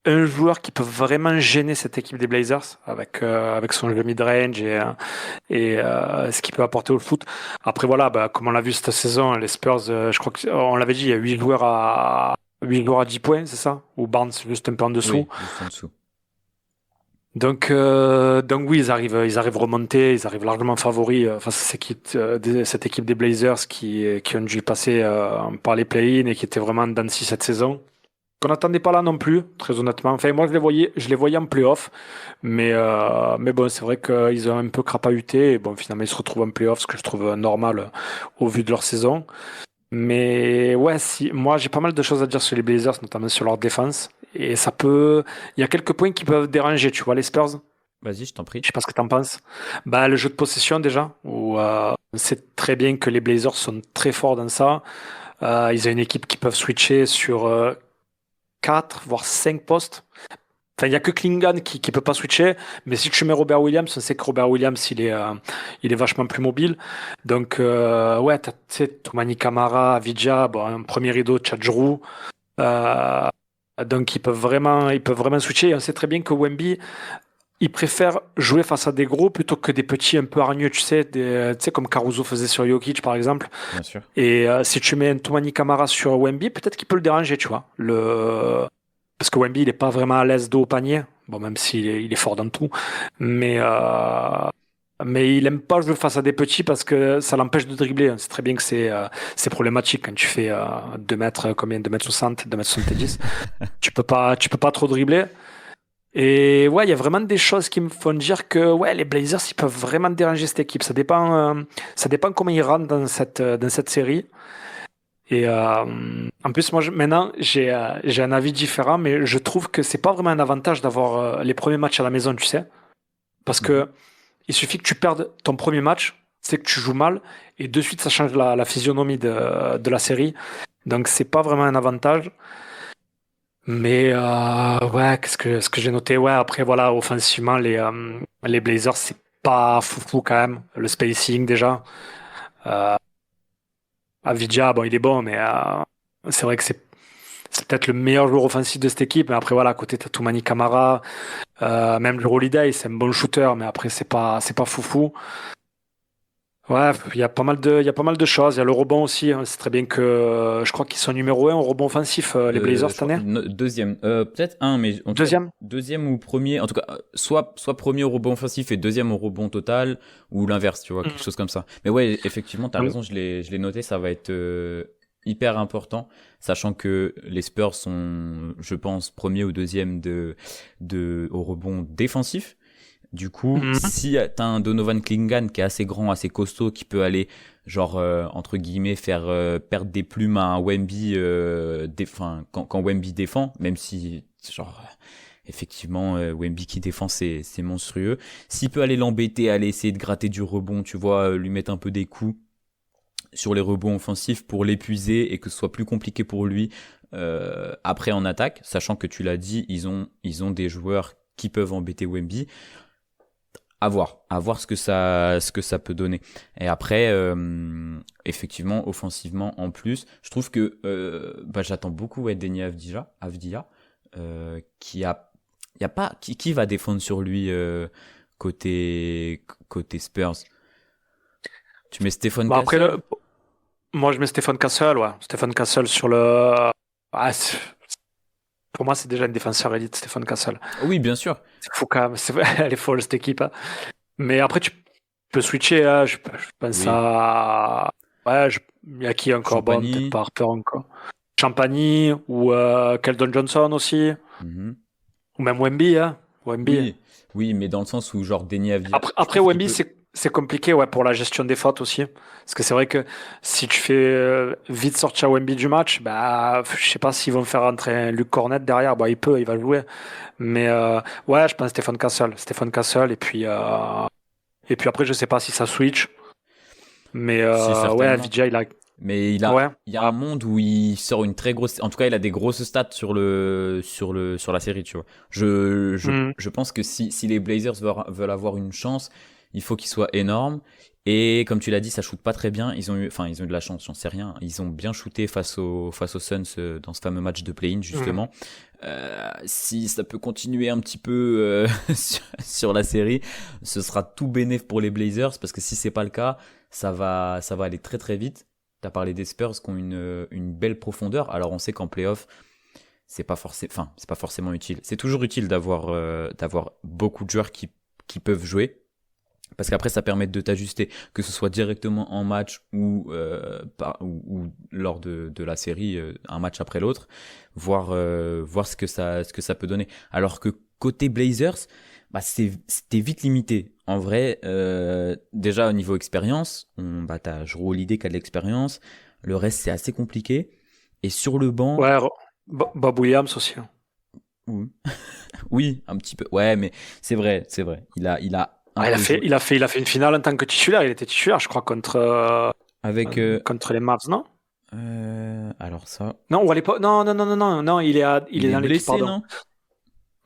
un joueur qui peut vraiment gêner cette équipe des Blazers avec son jeu mid-range et ce qu'il peut apporter au foot. Après voilà, bah, comme on l'a vu cette saison, les Spurs, je crois qu'on l'avait dit, il y a 8 joueurs à 10 points, c'est ça? Ou Barnes juste un peu en dessous. Oui, juste en dessous. Donc oui, ils arrivent remontés, ils arrivent largement favoris face à cette équipe des Blazers qui ont dû passer par les play-in et qui étaient vraiment en dents de scie cette saison. Qu'on n'attendait pas là non plus, très honnêtement. Enfin, moi, je les voyais en playoff, mais bon, c'est vrai qu'ils ont un peu crapahuté. Et bon, finalement, ils se retrouvent en playoff, ce que je trouve normal au vu de leur saison. Mais ouais, si, moi, j'ai pas mal de choses à dire sur les Blazers, notamment sur leur défense. Et il y a quelques points qui peuvent déranger, tu vois, les Spurs. Vas-y, je t'en prie. Je sais pas ce que t'en penses. Bah, le jeu de possession, déjà, où on sait très bien que les Blazers sont très forts dans ça. Ils ont une équipe qui peuvent switcher sur 4, voire 5 postes. Enfin, il n'y a que Klingon qui peut pas switcher, mais si tu mets Robert Williams, on sait que Robert Williams, il est vachement plus mobile. Donc, ouais, tu sais, Toumani Camara, Vidja, bon, un premier rideau, Chad Drew. Euh, donc, ils peuvent vraiment switcher. Et on sait très bien que Wemby, il préfère jouer face à des gros plutôt que des petits un peu hargneux, tu sais, comme Caruso faisait sur Jokic, par exemple. Bien sûr. Et si tu mets un Toumani Camara sur Wemby, peut-être qu'il peut le déranger, tu vois. Parce que Wemby, il est pas vraiment à l'aise dos au panier. Bon, même s'il est fort dans tout. Mais, euh, mais il aime pas jouer face à des petits parce que ça l'empêche de dribbler. C'est très bien que c'est problématique quand tu fais 2 mètres, combien? 2 mètres 60, 2 mètres 70. Tu peux pas trop dribbler. Et ouais, il y a vraiment des choses qui me font dire que ouais, les Blazers, ils peuvent vraiment déranger cette équipe. Ça dépend comment ils rentrent dans cette série. Et en plus, moi, maintenant, j'ai un avis différent, mais je trouve que c'est pas vraiment un avantage d'avoir les premiers matchs à la maison, tu sais. Parce Mhm. que il suffit que tu perdes ton premier match, c'est que tu joues mal, et de suite, ça change la physionomie de la série. Donc, c'est pas vraiment un avantage. Mais ouais, ce que j'ai noté, ouais, après, voilà, offensivement, les Blazers, c'est pas foufou quand même. Le spacing, déjà. Euh, Avdija, bon, il est bon, mais c'est vrai que c'est peut-être le meilleur joueur offensif de cette équipe. Mais après, voilà, à côté, t'as Toumani Camara, même le Holiday, c'est un bon shooter, mais après, c'est pas foufou. Ouais, il y a pas mal de choses. Il y a le rebond aussi, hein. C'est très bien que je crois qu'ils sont numéro 1 au rebond offensif, les Blazers Je cette crois, année. deuxième. Peut-être un, mais en tout cas, Deuxième? deuxième ou premier. En tout cas, soit premier au rebond offensif et deuxième au rebond total, ou l'inverse, tu vois, quelque chose comme ça. Mais ouais, effectivement, t'as Mhm. raison, je l'ai noté, ça va être hyper important, sachant que les Spurs sont, je pense, premier ou deuxième au rebond défensif. Du coup, Mhm. si t'as un Donovan Klingan qui est assez grand, assez costaud, qui peut aller, genre, entre guillemets, faire perdre des plumes à un Wemby, enfin, quand Wemby défend, même si, genre, effectivement, Wemby qui défend, c'est monstrueux. S'il peut aller l'embêter, aller essayer de gratter du rebond, tu vois, lui mettre un peu des coups sur les rebonds offensifs pour l'épuiser et que ce soit plus compliqué pour lui après en attaque, sachant que tu l'as dit, ils ont des joueurs qui peuvent embêter Wemby. À voir ce que ça peut donner. Et après, effectivement, offensivement, en plus, je trouve que j'attends beaucoup Deni Avdija, y a pas, qui va défendre sur lui côté Spurs. Tu mets Stephen Bon, après, Castle? moi, je mets Stéphane Cassel, ouais. Stéphane Cassel sur le. Ah, pour moi, c'est déjà un défenseur élite, Stéphane Cassel. Oui, bien sûr. C'est fou quand même. Elle est folle, cette équipe, hein. Mais après, tu peux switcher, hein. Je pense Oui. à. Ouais, il y a qui encore? Bon, peut-être Champagny. pas Harper encore. Champagny ou Keldon Johnson aussi. Mhm. Ou même Wemby, hein. Wemby. Oui, oui, mais dans le sens où genre Deni Avdija, je Après trouve qu'il Wemby, peut. c'est compliqué, ouais, pour la gestion des fautes aussi. Parce que c'est vrai que si tu fais vite sortir Wemby du match, bah, je sais pas s'ils vont faire entrer un Luc Cornet derrière. Bah, il va jouer. Mais ouais, je pense Stéphane Castle. Et puis après, je sais pas si ça switch. Mais Si, ouais, certainement. Vijay, Mais ouais. il y a un monde où il sort une très grosse, en tout cas, il a des grosses stats sur la série, tu vois. Hmm. Je pense que si les Blazers veulent avoir une chance, il faut qu'il soit énorme. Et comme tu l'as dit, ça shoot pas très bien. Ils ont eu de la chance, j'en sais rien. Ils ont bien shooté face aux Suns dans ce fameux match de play-in, Hmm. justement. Si ça peut continuer un petit peu sur la série, ce sera tout bénéf pour les Blazers parce que si c'est pas le cas, ça va aller très très vite. T'as parlé des Spurs qui ont une belle profondeur. Alors on sait qu'en playoff, c'est pas forcément utile. C'est toujours utile d'avoir beaucoup de joueurs qui peuvent jouer. Parce qu'après, ça permet de t'ajuster, que ce soit directement en match ou lors de la série, un match après l'autre, voir ce que ça peut donner. Alors que côté Blazers, bah, c'était vite limité. En vrai, déjà au niveau expérience, t'as Jrue Holiday qui a de l'expérience, le reste c'est assez compliqué. Et sur le banc, Ouais, Bob Williams aussi, hein. oui, oui, un petit peu. Ouais, mais c'est vrai. Il a un Ah, peu joué. il a fait une finale en tant que titulaire. Il était titulaire, je crois, Avec, contre les Mavs, non? alors ça, Non, ou à l'époque. Non, non, non, non, non, non, il il est est dans l'équipe, blessé, pardon. non?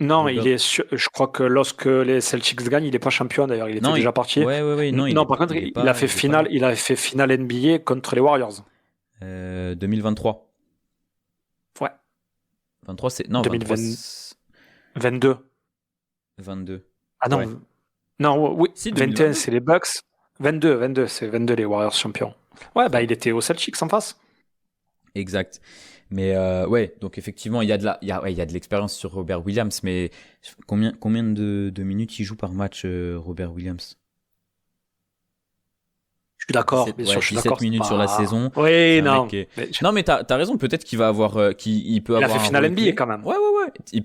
Non, Robert. je crois que lorsque les Celtics gagnent, il est pas champion d'ailleurs. Il était Non, déjà parti. ouais, non, Non, par contre, il est pas là. il a fait finale NBA contre les Warriors. 2023. Ouais, 23, c'est, non, 23, 2022. 22. Ah Ouais. non, non, oui, Si, 21, 2022. c'est les Bucks. 22, c'est 22 les Warriors champions. Ouais, bah Enfin, il était aux Celtics en face. exact. Mais ouais, donc effectivement, il y a de l'expérience sur Robert Williams, mais combien de minutes il joue par match, Robert Williams? Je suis d'accord, 17, bien sûr, ouais, je suis 17 d'accord. C'est minutes sur la pas. saison. C'est Oui, un mec non. qui est... Non, mais t'as raison, peut-être qu'il va avoir, il peut Il a avoir fait un finale rôle NBA clé. quand même. Ouais.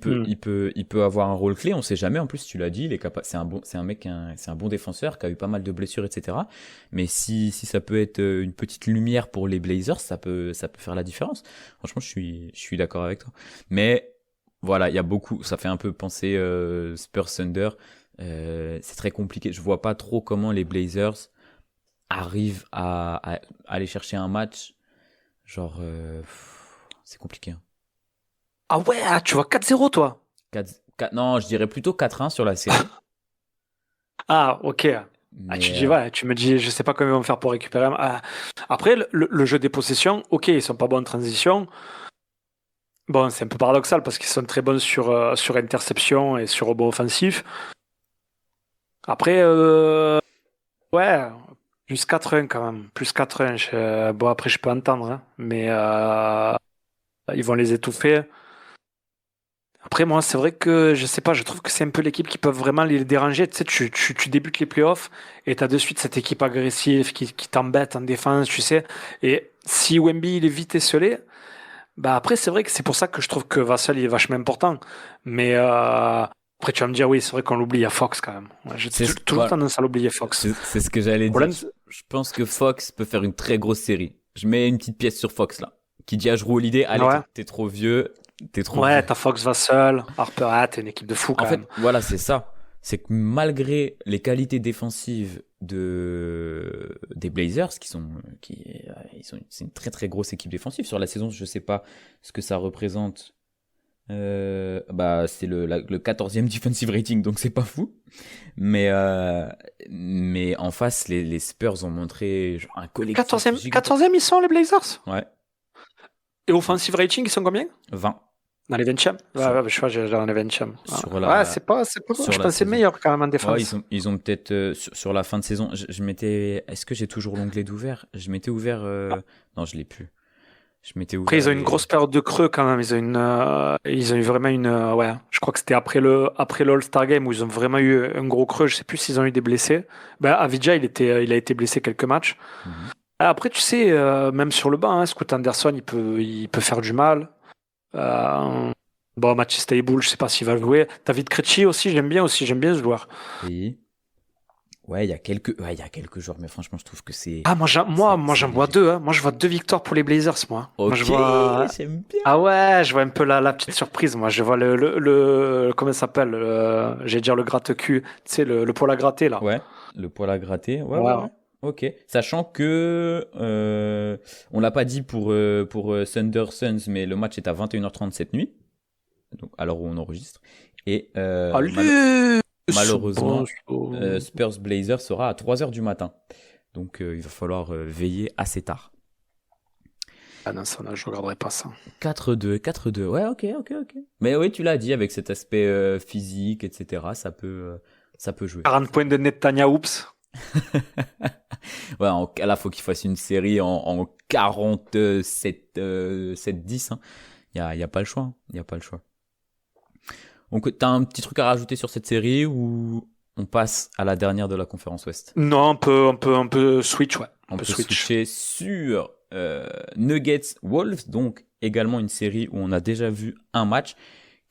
Hmm. Il peut avoir un rôle clé, on sait jamais. En plus, tu l'as dit, c'est un mec, c'est un bon défenseur qui a eu pas mal de blessures, etc. Mais si ça peut être une petite lumière pour les Blazers, ça peut faire la différence. Franchement, je suis d'accord avec toi. Mais voilà, il y a beaucoup, ça fait un peu penser Spurs Thunder. C'est très compliqué. Je vois pas trop comment les Blazers arrive à aller chercher un match, genre, c'est compliqué, hein. Ah ouais, ah, tu vois 4-0 toi. Non, je dirais plutôt 4-1 sur la série. Ah, ok. Ah, Mais tu dis, ouais, tu me dis, je sais pas comment ils vont faire pour récupérer. Ah. Après, le jeu des possessions, ok, ils sont pas bons en transition. Bon, c'est un peu paradoxal parce qu'ils sont très bons sur interception et sur rebond offensif. Après, ouais, plus 4-1 quand même. Plus 4-1. Bon, après, je peux entendre, hein, mais ils vont les étouffer. Après, moi, c'est vrai que je sais pas, je trouve que c'est un peu l'équipe qui peut vraiment les déranger. Tu sais, tu débutes les playoffs et tu as de suite cette équipe agressive qui t'embête en défense, tu sais. Et si Wemby il est vite esselé, bah après, c'est vrai que c'est pour ça que je trouve que Vassell il est vachement important. Mais après, tu vas me dire, oui, c'est vrai qu'on l'oublie à Fox quand même. Ouais, j'ai toujours voilà, tendance à l'oublier, Fox. c'est ce que j'allais Le dire. problème, Je pense que Fox peut faire une très grosse série. Je mets une petite pièce sur Fox là, qui dit à Jrue Holiday, allez, ouais, t'es trop vieux, t'es trop ouais, vieux. t'as Fox, Vassell, Harper, ah, t'es une équipe de fous En quand fait, même. voilà, c'est ça. C'est que malgré les qualités défensives des Blazers, c'est une très très grosse équipe défensive sur la saison. Je sais pas ce que ça représente. Bah, c'est le 14e defensive rating, donc c'est pas fou. Mais, euh, mais en face, les Spurs ont montré genre, un collectif 14e, gigantesque. 14e, ils sont les Blazers. Ouais, Et offensive rating, ils sont combien? 20 Dans les 20e? Ouais, sur, ouais, je crois que j'ai dans les 20e. sur Ouais, la, c'est pas, sur je la pensais saison. meilleur quand même en Ouais, défense. ils ont peut-être sur la fin de saison. Je m'étais. Est-ce que j'ai toujours l'onglet d'ouvert? Je m'étais ouvert. Non, je l'ai plus. Je m'étais Après, ouvert ils ont une grosse période de creux quand même. Ils ont eu vraiment ouais. Je crois que c'était après le All-Star Game où ils ont vraiment eu un gros creux. Je sais plus s'ils ont eu des blessés. Ben, Avdija, il a été blessé quelques matchs. Mhm. Après, tu sais, même sur le banc, hein, Scoot Anderson, il peut faire du mal. Euh, bon, Mathieu Stable, je sais pas s'il va jouer. David Krejci aussi, j'aime bien ce joueur. Oui. Ouais, il y a quelques joueurs, mais franchement, je trouve que Ah, c'est j'en vois léger. deux, hein. Moi, je vois deux victoires pour les Blazers, moi. Moi, je Ok, vois. j'aime bien. Ah ouais, je vois un peu la petite surprise. Moi, je vois comment ça s'appelle? J'allais dire le gratte-cul. Tu sais, le poil à gratter, là. Ouais, le poil à gratter. Ouais, Ouais, ouais, ouais. ouais. Ok, sachant que on l'a pas dit pour Thunder Suns, mais le match est à 21h30 cette nuit, donc à l'heure où on enregistre. Et Allez, bon, malheureusement, Spurs Blazers sera à 3h du matin. Donc il va falloir veiller assez tard. ah non, ça, je regarderai pas ça. 4-2, ouais, ok. Mais oui, tu l'as dit, avec cet aspect physique, etc., ça peut jouer. 40 points de Netanya, oups. Ouais, là, faut qu'il fasse une série en 47, 7-10. Hein. Y a pas le choix. Il y a pas le choix. Donc, t'as un petit truc à rajouter sur cette série ou on passe à la dernière de la conférence Ouest? Non, on peut switch, ouais. On peut switcher sur Nuggets Wolves, donc également une série où on a déjà vu un match.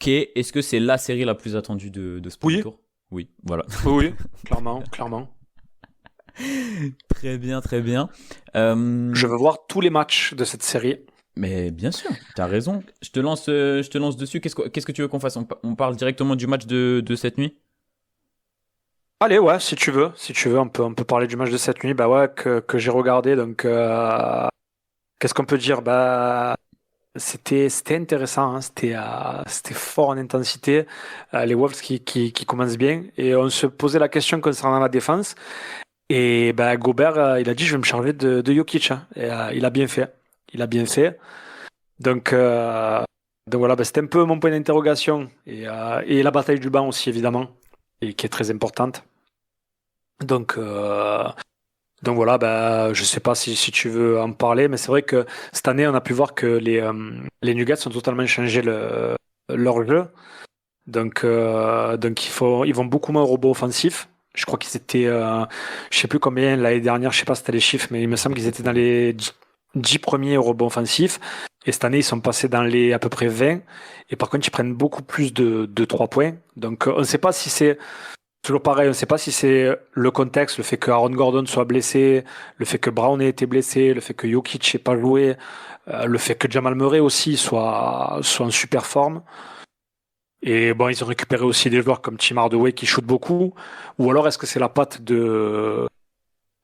Est-ce que c'est la série la plus attendue de ce premier tour? Oui, voilà. Oui, clairement. Très bien. Je veux voir tous les matchs de cette série. Mais bien sûr, t'as raison. Je te lance dessus. Qu'est-ce que tu veux qu'on fasse? On parle directement du match de cette nuit? Allez, ouais, si tu veux, on peut parler du match de cette nuit, bah ouais, que j'ai regardé. Donc, qu'est-ce qu'on peut dire? Bah, c'était intéressant, hein. C'était fort en intensité. Les Wolves qui commencent bien, et on se posait la question concernant la défense. Et bah, Gobert, il a dit, je vais me charger de Jokic, hein. Et il a bien fait. Donc, voilà, bah, c'était un peu mon point d'interrogation. Et la bataille du banc aussi, évidemment, et qui est très importante. Donc voilà, bah, je sais pas si tu veux en parler, mais c'est vrai que cette année, on a pu voir que les Nuggets ont totalement changé leur jeu. Donc ils vont beaucoup moins au rebond offensif. Je crois qu'ils étaient, je sais plus combien l'année dernière, je sais pas si c'était les chiffres, mais il me semble qu'ils étaient dans les 10 premiers au rebond offensif. Et cette année, ils sont passés dans les à peu près 20. Et par contre, ils prennent beaucoup plus de 3 points. Donc on ne sait pas si c'est toujours pareil, on ne sait pas si c'est le contexte, le fait que Aaron Gordon soit blessé, le fait que Brown ait été blessé, le fait que Jokic n'ait pas joué, le fait que Jamal Murray aussi soit en super forme. Et bon, ils ont récupéré aussi des joueurs comme Tim Hardaway qui shoot beaucoup. Ou alors est-ce que c'est la patte de...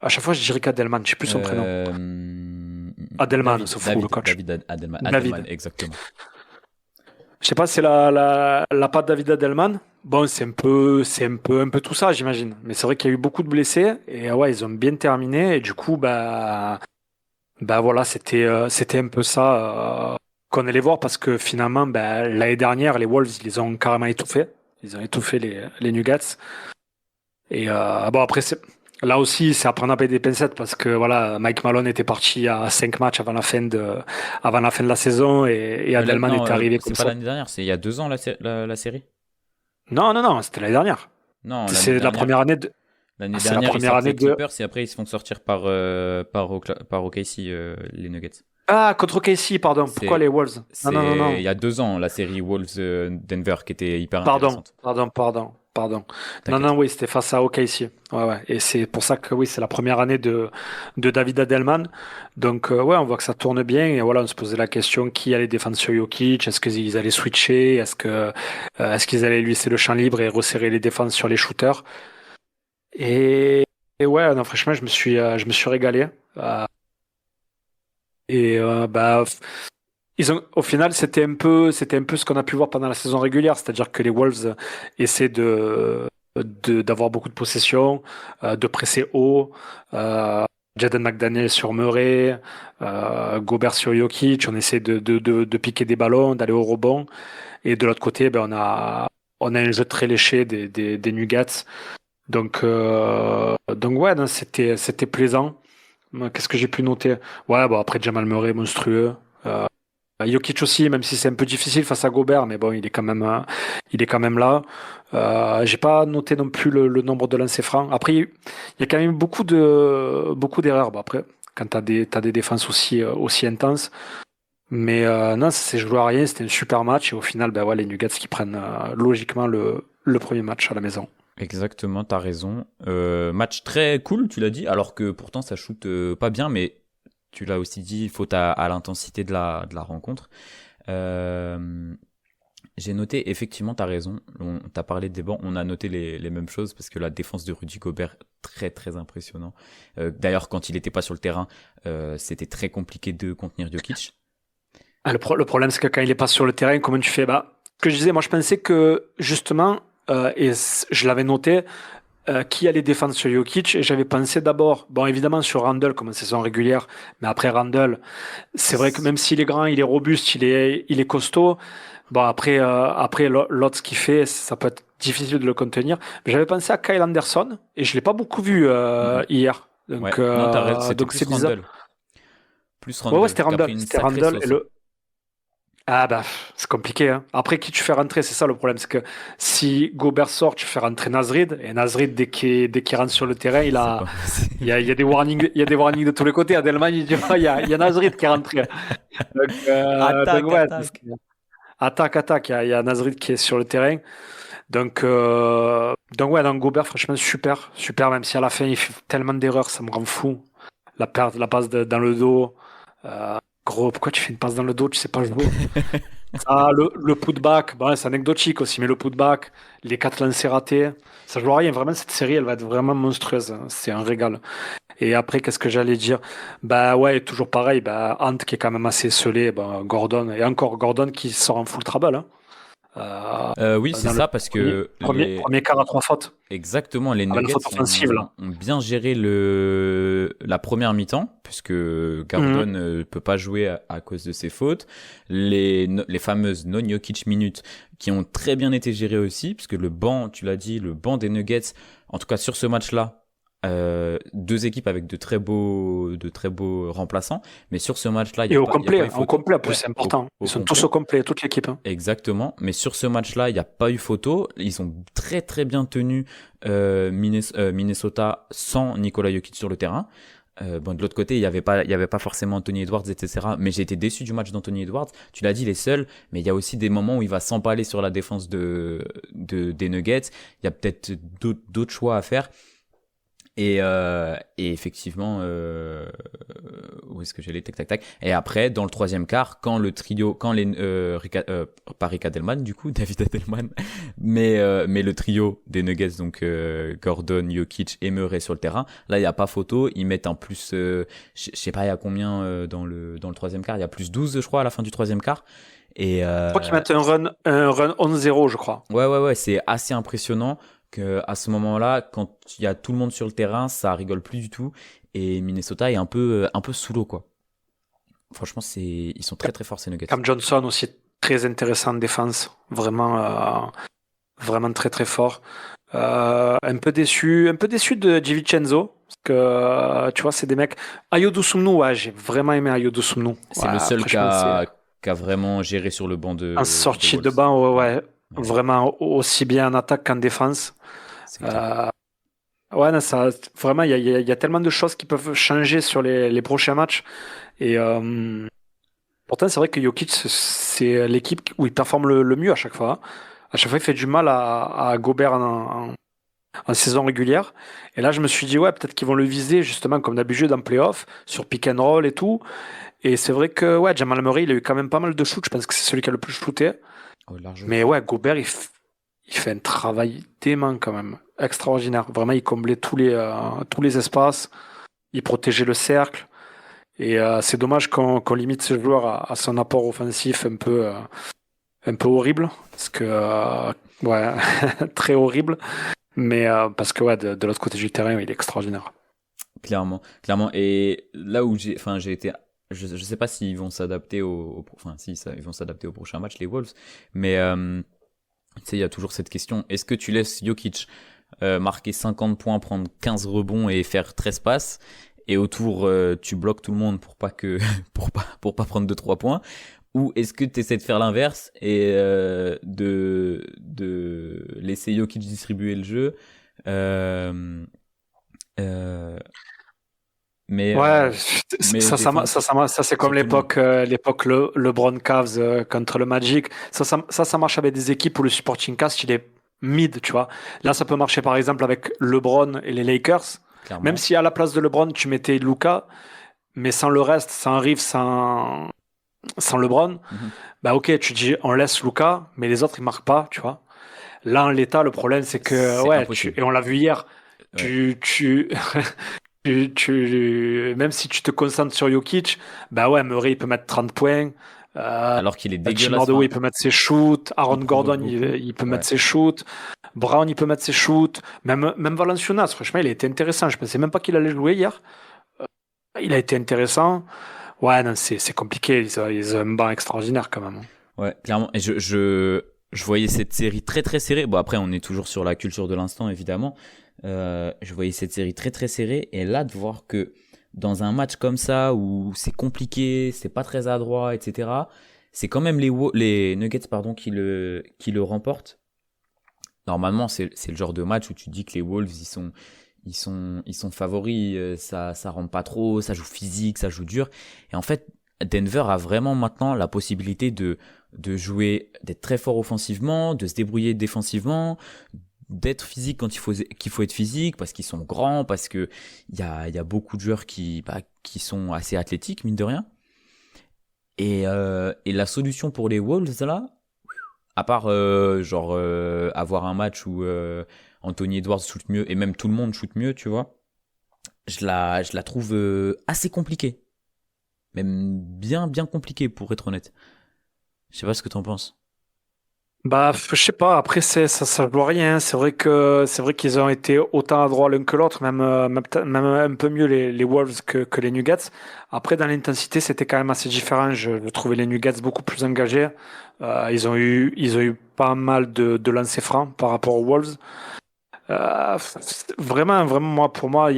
À chaque fois, je dirais qu'Adelman, je sais plus son prénom. Adelman, se fout le coach. David Adelman, exactement. Je sais pas si c'est la patte David Adelman. Bon, c'est un peu tout ça, j'imagine. Mais c'est vrai qu'il y a eu beaucoup de blessés et ouais, ils ont bien terminé et du coup, bah voilà, c'était un peu ça qu'on allait voir parce que finalement, bah, l'année dernière, les Wolves, ils les ont carrément étouffés. Ils ont étouffé les Nuggets. Et bon, après, là aussi, c'est à prendre avec des pincettes parce que voilà, Mike Malone était parti à 5 matchs avant la fin de la saison et Adelman est arrivé comme ça. C'est pas l'année dernière, c'est il y a 2 ans la série. Non, c'était l'année dernière. Non, c'est la première année de. L'année dernière, la première année de Clippers et après ils se font sortir par OKC les Nuggets. Ah, contre OKC, pardon. Pourquoi les Wolves? Non. Il y a 2 ans, la série Wolves-Denver qui était hyper intéressante. Pardon. Non, oui, c'était face à OKC. Ouais. Et c'est pour ça que oui, c'est la première année de David Adelman. Donc, ouais, on voit que ça tourne bien. Et voilà, on se posait la question qui allait défendre sur Jokic? Est-ce qu'ils allaient switcher? Est-ce qu'ils allaient lui laisser le champ libre et resserrer les défenses sur les shooters? Et ouais, non, franchement, je me suis régalé. Bah, au final, c'était un peu ce qu'on a pu voir pendant la saison régulière, c'est-à-dire que les Wolves essaient d'avoir beaucoup de possession, de presser haut, Jaden McDaniel sur Murray, Gobert sur Jokic, on essaie de piquer des ballons, d'aller au rebond, et de l'autre côté, ben on a un jeu très léché des Nuggets, donc ouais, non, c'était plaisant. Qu'est-ce que j'ai pu noter? Ouais, bon, après Jamal Murray, monstrueux. Jokic aussi, même si c'est un peu difficile face à Gobert, mais bon, il est quand même là. J'ai pas noté non plus le nombre de lancers francs. Après, il y a quand même beaucoup d'erreurs. Bon, après, quand t'as des défenses aussi intenses. Mais non, ça s'est joué à rien. C'était un super match. Et au final, ben, ouais, les Nuggets qui prennent logiquement le premier match à la maison. Exactement, t'as raison. Match très cool, tu l'as dit, alors que pourtant ça shoot pas bien, mais tu l'as aussi dit, faute à l'intensité de la rencontre. J'ai noté, effectivement, tu as raison. Tu as parlé des bancs, on a noté les mêmes choses parce que la défense de Rudy Gobert, très très impressionnant. D'ailleurs, quand il n'était pas sur le terrain, c'était très compliqué de contenir Jokic. Le problème, c'est que quand il est pas sur le terrain, comment tu fais? Ce que je disais, moi, je pensais que justement, je l'avais noté, qui allait défendre sur Jokic, et j'avais pensé d'abord, bon, évidemment sur Randle comme saison régulière, mais après Randle, c'est vrai que même s'il est grand, il est robuste, il est costaud. Bon, après l'autre, ce qu'il fait, ça peut être difficile de le contenir. Mais j'avais pensé à Kyle Anderson, et je l'ai pas beaucoup vu Mhm. hier. Ouais, Donc, non, t'as raison, c'était donc plus c'est bizarre. Randle. Plus Ouais, Randle, c'était qui a pris Randle. une C'était sacrée Randle. sauce. Hein. Ah bah, c'est compliqué, hein. Après, qui tu fais rentrer, c'est ça le problème. C'est que si Gobert sort, tu fais rentrer Nasrid. Et Nasrid, dès qu'il rentre sur le terrain, C'est pas possible. il y a des warnings, il y a des warnings de tous les côtés. Adelman, il y a Nasrid qui est rentré. Donc Attaque, ouais, attaque. attaque. Il y a Nasrid qui est sur le terrain. Donc ouais, donc Gobert, franchement, super, super. Même si à la fin, il fait tellement d'erreurs, ça me rend fou. La passe dans le dos. Euh, Gros, pourquoi tu fais une passe dans le dos? Tu sais pas jouer. Ah, le putback, bon, c'est anecdotique aussi, mais le putback, les 4 lancers ratés, ça joue à rien. Vraiment, cette série, elle va être vraiment monstrueuse. Hein. C'est un régal. Et après, qu'est-ce que j'allais dire? Bah ouais, toujours pareil. Bah, Ant qui est quand même assez scellé. Bah, Gordon, et encore Gordon qui sort en full trouble. Hein. Oui, c'est Dans le ça, parce premier, que premier, premier quart à 3 fautes. exactement, les Avec une faute Nuggets offensive, là. ont bien géré la première mi-temps, puisque Gordon Mhm. ne peut pas jouer à cause de ses fautes. Les fameuses non-Jokic minutes qui ont très bien été gérées aussi, puisque le banc, tu l'as dit, le banc des Nuggets, en tout cas sur ce match-là, deux équipes avec de très beaux remplaçants, mais sur ce match-là, il Et y a pas eu au photo. complet, en plus, Ouais, c'est important. au Ils sont tous complet. au complet, toute l'équipe. Hein. Exactement, mais sur ce match-là, il n'y a pas eu photo. Ils ont très très bien tenu Minnesota sans Nikola Jokic sur le terrain. Bon, de l'autre côté, il y avait pas forcément Anthony Edwards, etc. Mais j'ai été déçu du match d'Anthony Edwards. Tu l'as dit, il est seul, mais il y a aussi des moments où il va s'empaler sur la défense des Nuggets. Il y a peut-être d'autres choix à faire. Et effectivement, où est-ce que j'allais? Tac, tac, tac. Et après, dans le troisième quart, quand pas Rick Adelman, du coup, David Adelman, mais le trio des Nuggets, donc Gordon, Jokic et Murray sur le terrain, là, il n'y a pas photo. Ils mettent un plus, je sais pas, il y a combien dans le troisième quart? Il y a plus 12, je crois, à la fin du troisième quart. Et Je crois qu'ils mettent un run 11-0, je crois. ouais, c'est assez impressionnant que à ce moment-là, quand il y a tout le monde sur le terrain, ça rigole plus du tout. Et Minnesota est un peu sous l'eau, quoi. Franchement, ils sont très très forts ces Nuggets. Cam Johnson aussi très intéressant en défense, vraiment très très fort. Un peu déçu de DiVincenzo parce que tu vois c'est des mecs. Ayo Dosunmu, ouais, j'ai vraiment aimé Ayo Dosunmu. C'est Ouais, le seul qui franchement c'est a vraiment géré sur le banc en des sortie de Wolves. banc, ouais, Ouais, ouais, ouais, vraiment aussi bien en attaque qu'en défense. c'est clair. Euh, ouais, non, ça vraiment il y a tellement de choses qui peuvent changer sur les prochains matchs et pourtant c'est vrai que Jokic c'est l'équipe où il performe le mieux à chaque fois. Hein. À chaque fois, il fait du mal à Gobert en saison régulière. Et là, je me suis dit, ouais, peut-être qu'ils vont le viser, justement, comme d'habitude, en playoff, sur pick and roll et tout. Et c'est vrai que, ouais, Jamal Murray, il a eu quand même pas mal de shoots. Je pense que c'est celui qui a le plus shooté. Oh, largement. Mais ouais, Gobert, il fait un travail dément quand même. Extraordinaire. Vraiment, il comblait tous les espaces. Il protégeait le cercle. Et c'est dommage qu'on limite ce joueur à son apport offensif un peu horrible. Parce que, ouais, très horrible. Mais parce que ouais, de l'autre côté du terrain, il est extraordinaire. Clairement, clairement. Et là où j'ai été, je sais pas s'ils vont s'adapter enfin, si ça, ils vont s'adapter au prochain match, les Wolves. Mais tu sais, il y a toujours cette question. Est-ce que tu laisses Jokic marquer 50 points, prendre 15 rebonds et faire 13 passes, et autour tu bloques tout le monde pour pas que pour pas prendre 2-3 points, ou est-ce que tu essaies de faire l'inverse et de laisser Jokic distribuer le jeu, euh, euh, mais Ouais, mais défendre ça c'est comme sur tout le monde. l'époque LeBron Cavs contre le Magic. Ça marche avec des équipes où le supporting cast il est mid, tu vois. Là, ça peut marcher par exemple avec LeBron et les Lakers. Même Clairement. si à la place de LeBron tu mettais Luka, mais sans le reste, sans Reeves, sans sans LeBron, Mhm. bah ok, tu dis on laisse Luka, mais les autres ils marquent pas, tu vois. Là, en l'état, le problème c'est que, C'est ouais, impossible. et on l'a vu hier, Ouais. tu, même si tu te concentres sur Jokic, bah ouais, Murray il peut mettre 30 points, Alors qu'il est Tim dégueulasse. Hardaway Enfin, il peut mettre ses shoots, Aaron il provoque Gordon beaucoup. il peut Ouais. mettre ses shoots, Brown il peut mettre ses shoots, même Valanciunas, franchement, il a été intéressant. Je pensais même pas qu'il allait jouer hier. Il a été intéressant. Ouais, non, c'est compliqué. Ils ont un banc extraordinaire quand même. Ouais, clairement. Et je voyais cette série très très serrée. Bon, après, on est toujours sur la culture de l'instant, évidemment. Je voyais cette série très très serrée. Et là, de voir que dans un match comme ça, où c'est compliqué, c'est pas très adroit, etc., c'est quand même les Nuggets pardon, qui le remportent. Normalement, c'est le genre de match où tu dis que les Wolves, ils sont favoris, ça rentre pas trop, ça joue physique, ça joue dur. Et en fait, Denver a vraiment maintenant la possibilité de jouer, d'être très fort offensivement, de se débrouiller défensivement, d'être physique quand qu'il faut être physique, parce qu'ils sont grands, parce que il y a beaucoup de joueurs qui sont assez athlétiques, mine de rien. Et la solution pour les Wolves, là, à part genre avoir un match où Anthony Edwards shoot mieux et même tout le monde shoot mieux, tu vois, je la trouve assez compliquée. Même bien, bien compliquée pour être honnête. Je sais pas ce que t'en penses. Bah, je sais pas. Après, ça joue à rien. C'est vrai qu'ils ont été autant adroits l'un que l'autre, même un peu mieux les Wolves que les Nuggets. Après, dans l'intensité, c'était quand même assez différent. Je trouvais les Nuggets beaucoup plus engagés. Ils ont eu pas mal de lancers francs par rapport aux Wolves. Vraiment, moi, pour moi,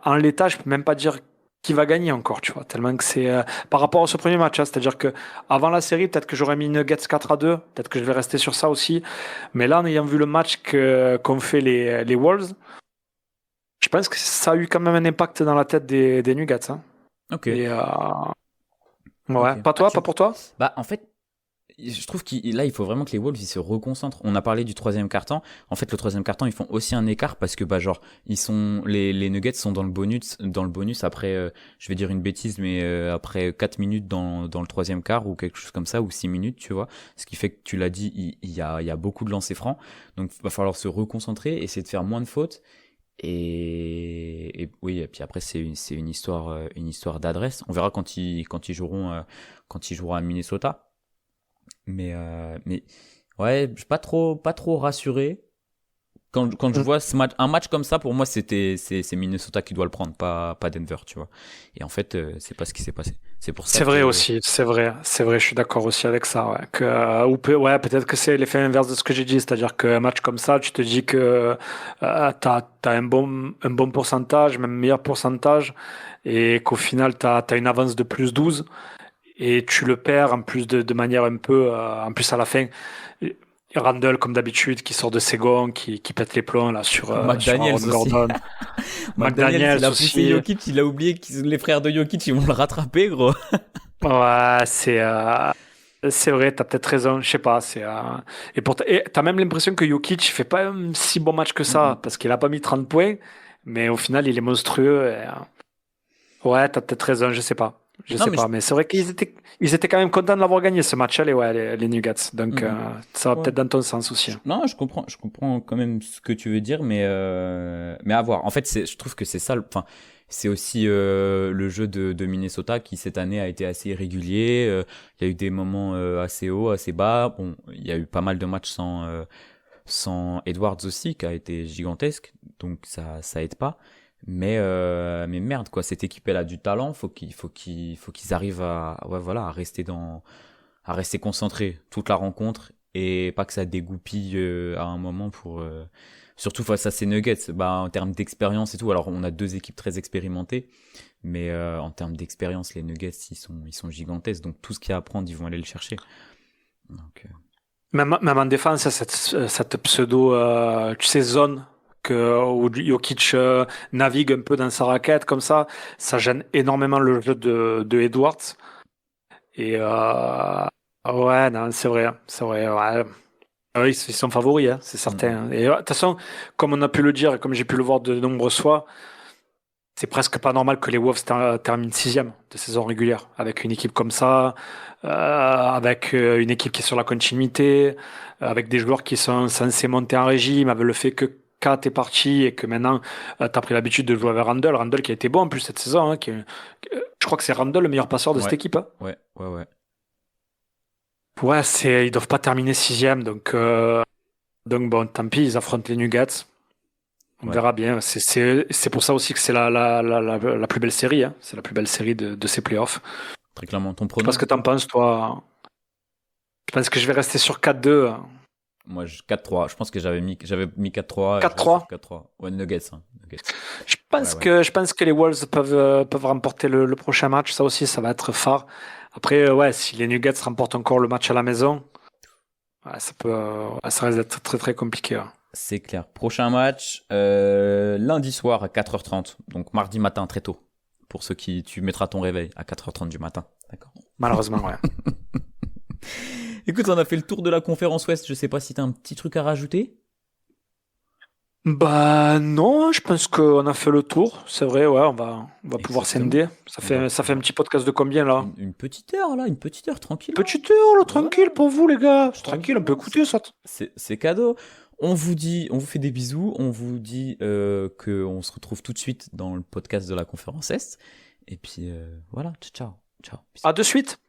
en l'état, je peux même pas dire qui va gagner encore, tu vois, tellement que c'est par rapport à ce premier match, hein, c'est-à-dire que avant la série, peut-être que j'aurais mis Nuggets 4-2, peut-être que je vais rester sur ça aussi, mais là, en ayant vu le match qu'ont fait les Wolves, je pense que ça a eu quand même un impact dans la tête des Nuggets, hein. Ok, Et ouais, ok. pas Ah, toi, pas pour toi? bah en fait, je trouve qu'il là il faut vraiment que les Wolves ils se reconcentrent. On a parlé du troisième quart-temps. En fait, le troisième quart-temps ils font aussi un écart parce que bah genre les Nuggets sont dans le bonus après je vais dire une bêtise mais après 4 minutes dans le troisième quart ou quelque chose comme ça ou 6 minutes, tu vois. Ce qui fait que tu l'as dit, il y a beaucoup de lancers francs. Donc il va falloir se reconcentrer, essayer de faire moins de fautes. Et oui, et puis après c'est une histoire d'adresse. On verra quand ils joueront à Minnesota. Mais ouais, je suis pas trop rassuré. Quand je vois un match comme ça, pour moi, c'est Minnesota qui doit le prendre, pas Denver, tu vois. Et en fait, c'est pas ce qui s'est passé. C'est pour ça C'est vrai que. aussi, c'est vrai, je suis d'accord aussi avec ça. Ouais. Ouais, peut-être que c'est l'effet inverse de ce que j'ai dit, c'est-à-dire qu'un match comme ça, tu te dis que t'as un bon pourcentage, même meilleur pourcentage, et qu'au final, t'as une avance de plus 12 et tu le perds en plus de manière un peu, en plus à la fin. Randall, comme d'habitude, qui sort de ses gonds, qui pète les plombs là, sur Aaron McDaniels aussi. Gordon. McDaniels, il McDaniels a poussé aussi. Jokic, il a oublié que les frères de Jokic, ils vont le rattraper, gros. Ouais, c'est vrai, t'as peut-être raison, je sais pas, et t'as même l'impression que Jokic fait pas un si bon match que Mm, ça mm. parce qu'il a pas mis 30 points, mais au final, il est monstrueux. Ouais, t'as peut-être raison, je Non, sais mais pas, mais c'est vrai ils étaient quand même contents de l'avoir gagné ce match, allez, ouais, les Nuggets. Donc mm, mm. ça va Ouais. peut-être dans ton sens aussi. Non, je comprends quand même ce que tu veux dire, mais à voir. En fait, je trouve que c'est ça. Enfin, c'est aussi le jeu de Minnesota qui cette année a été assez irrégulier. Il y a eu des moments assez hauts, assez bas. Bon, il y a eu pas mal de matchs sans Edwards aussi, qui a été gigantesque, donc ça aide pas. Mais merde, quoi, cette équipe elle a du talent. Faut qu'ils arrivent ouais, voilà, à rester concentrés toute la rencontre et pas que ça dégoupille à un moment surtout face à ces Nuggets, bah en termes d'expérience et tout. Alors on a deux équipes très expérimentées, mais en termes d'expérience les Nuggets ils sont gigantesques, donc tout ce qu'il y a à prendre ils vont aller le chercher. Donc, Même en défense, cette pseudo, tu sais, zone où Jokic navigue un peu dans sa raquette comme ça gêne énormément le jeu de Edwards. Et ouais, non, c'est vrai. Ouais. Ah oui, ils sont favoris, hein, c'est mm, mm. certain. Et de toute façon, comme on a pu le dire et comme j'ai pu le voir de nombreuses fois, c'est presque pas normal que les Wolves terminent sixième de saison régulière avec une équipe comme ça, avec une équipe qui est sur la continuité, avec des joueurs qui sont censés monter en régime, avec le fait que Kat est parti et que maintenant tu as pris l'habitude de jouer avec Randle. Randle qui a été bon en plus cette saison. Hein, je crois que c'est Randle le meilleur passeur de cette Ouais, équipe. Hein. ouais. Ouais, ils doivent pas terminer sixième, donc bon, tant pis, ils affrontent les Nuggets. On Ouais. verra bien. C'est pour ça aussi que c'est la plus belle série. Hein. C'est la plus belle série de ces playoffs. Très clairement. Ton Je sais pas prono, ce que du t'en coup? penses, toi. Je pense que je vais rester sur 4-2. Moi, 4-3. Je pense que j'avais mis 4-3 et je reste sur 4-3. 4-3. Ouais, Nuggets, hein. Nuggets. Ouais, ouais. Je pense que les Wolves peuvent remporter le prochain match. Ça aussi, ça va être phare. Après, ouais, si les Nuggets remportent encore le match à la maison, ouais, ça risque d'être très très compliqué. Ouais. C'est clair. Prochain match, lundi soir à 4h30. Donc mardi matin, très tôt. Pour ceux qui, tu mettras ton réveil à 4h30 du matin. D'accord. Malheureusement, ouais. Écoute, on a fait le tour de la conférence Ouest. Je sais pas si t'as un petit truc à rajouter. Bah non, je pense qu'on a fait le tour. C'est vrai, ouais, on va pouvoir Exactement. scinder. On va Ça fait un pouvoir. petit podcast de combien là? Une petite heure, là. Une petite heure, tranquillement. Petite heure, là, Voilà. tranquille pour vous les gars. C'est tranquille, on peut Tranquillement. écouter ça. C'est cadeau. On vous fait des bisous. On vous dit qu'on se retrouve tout de suite dans le podcast de la conférence Est. Et puis voilà, ciao, ciao. Ciao. À de suite.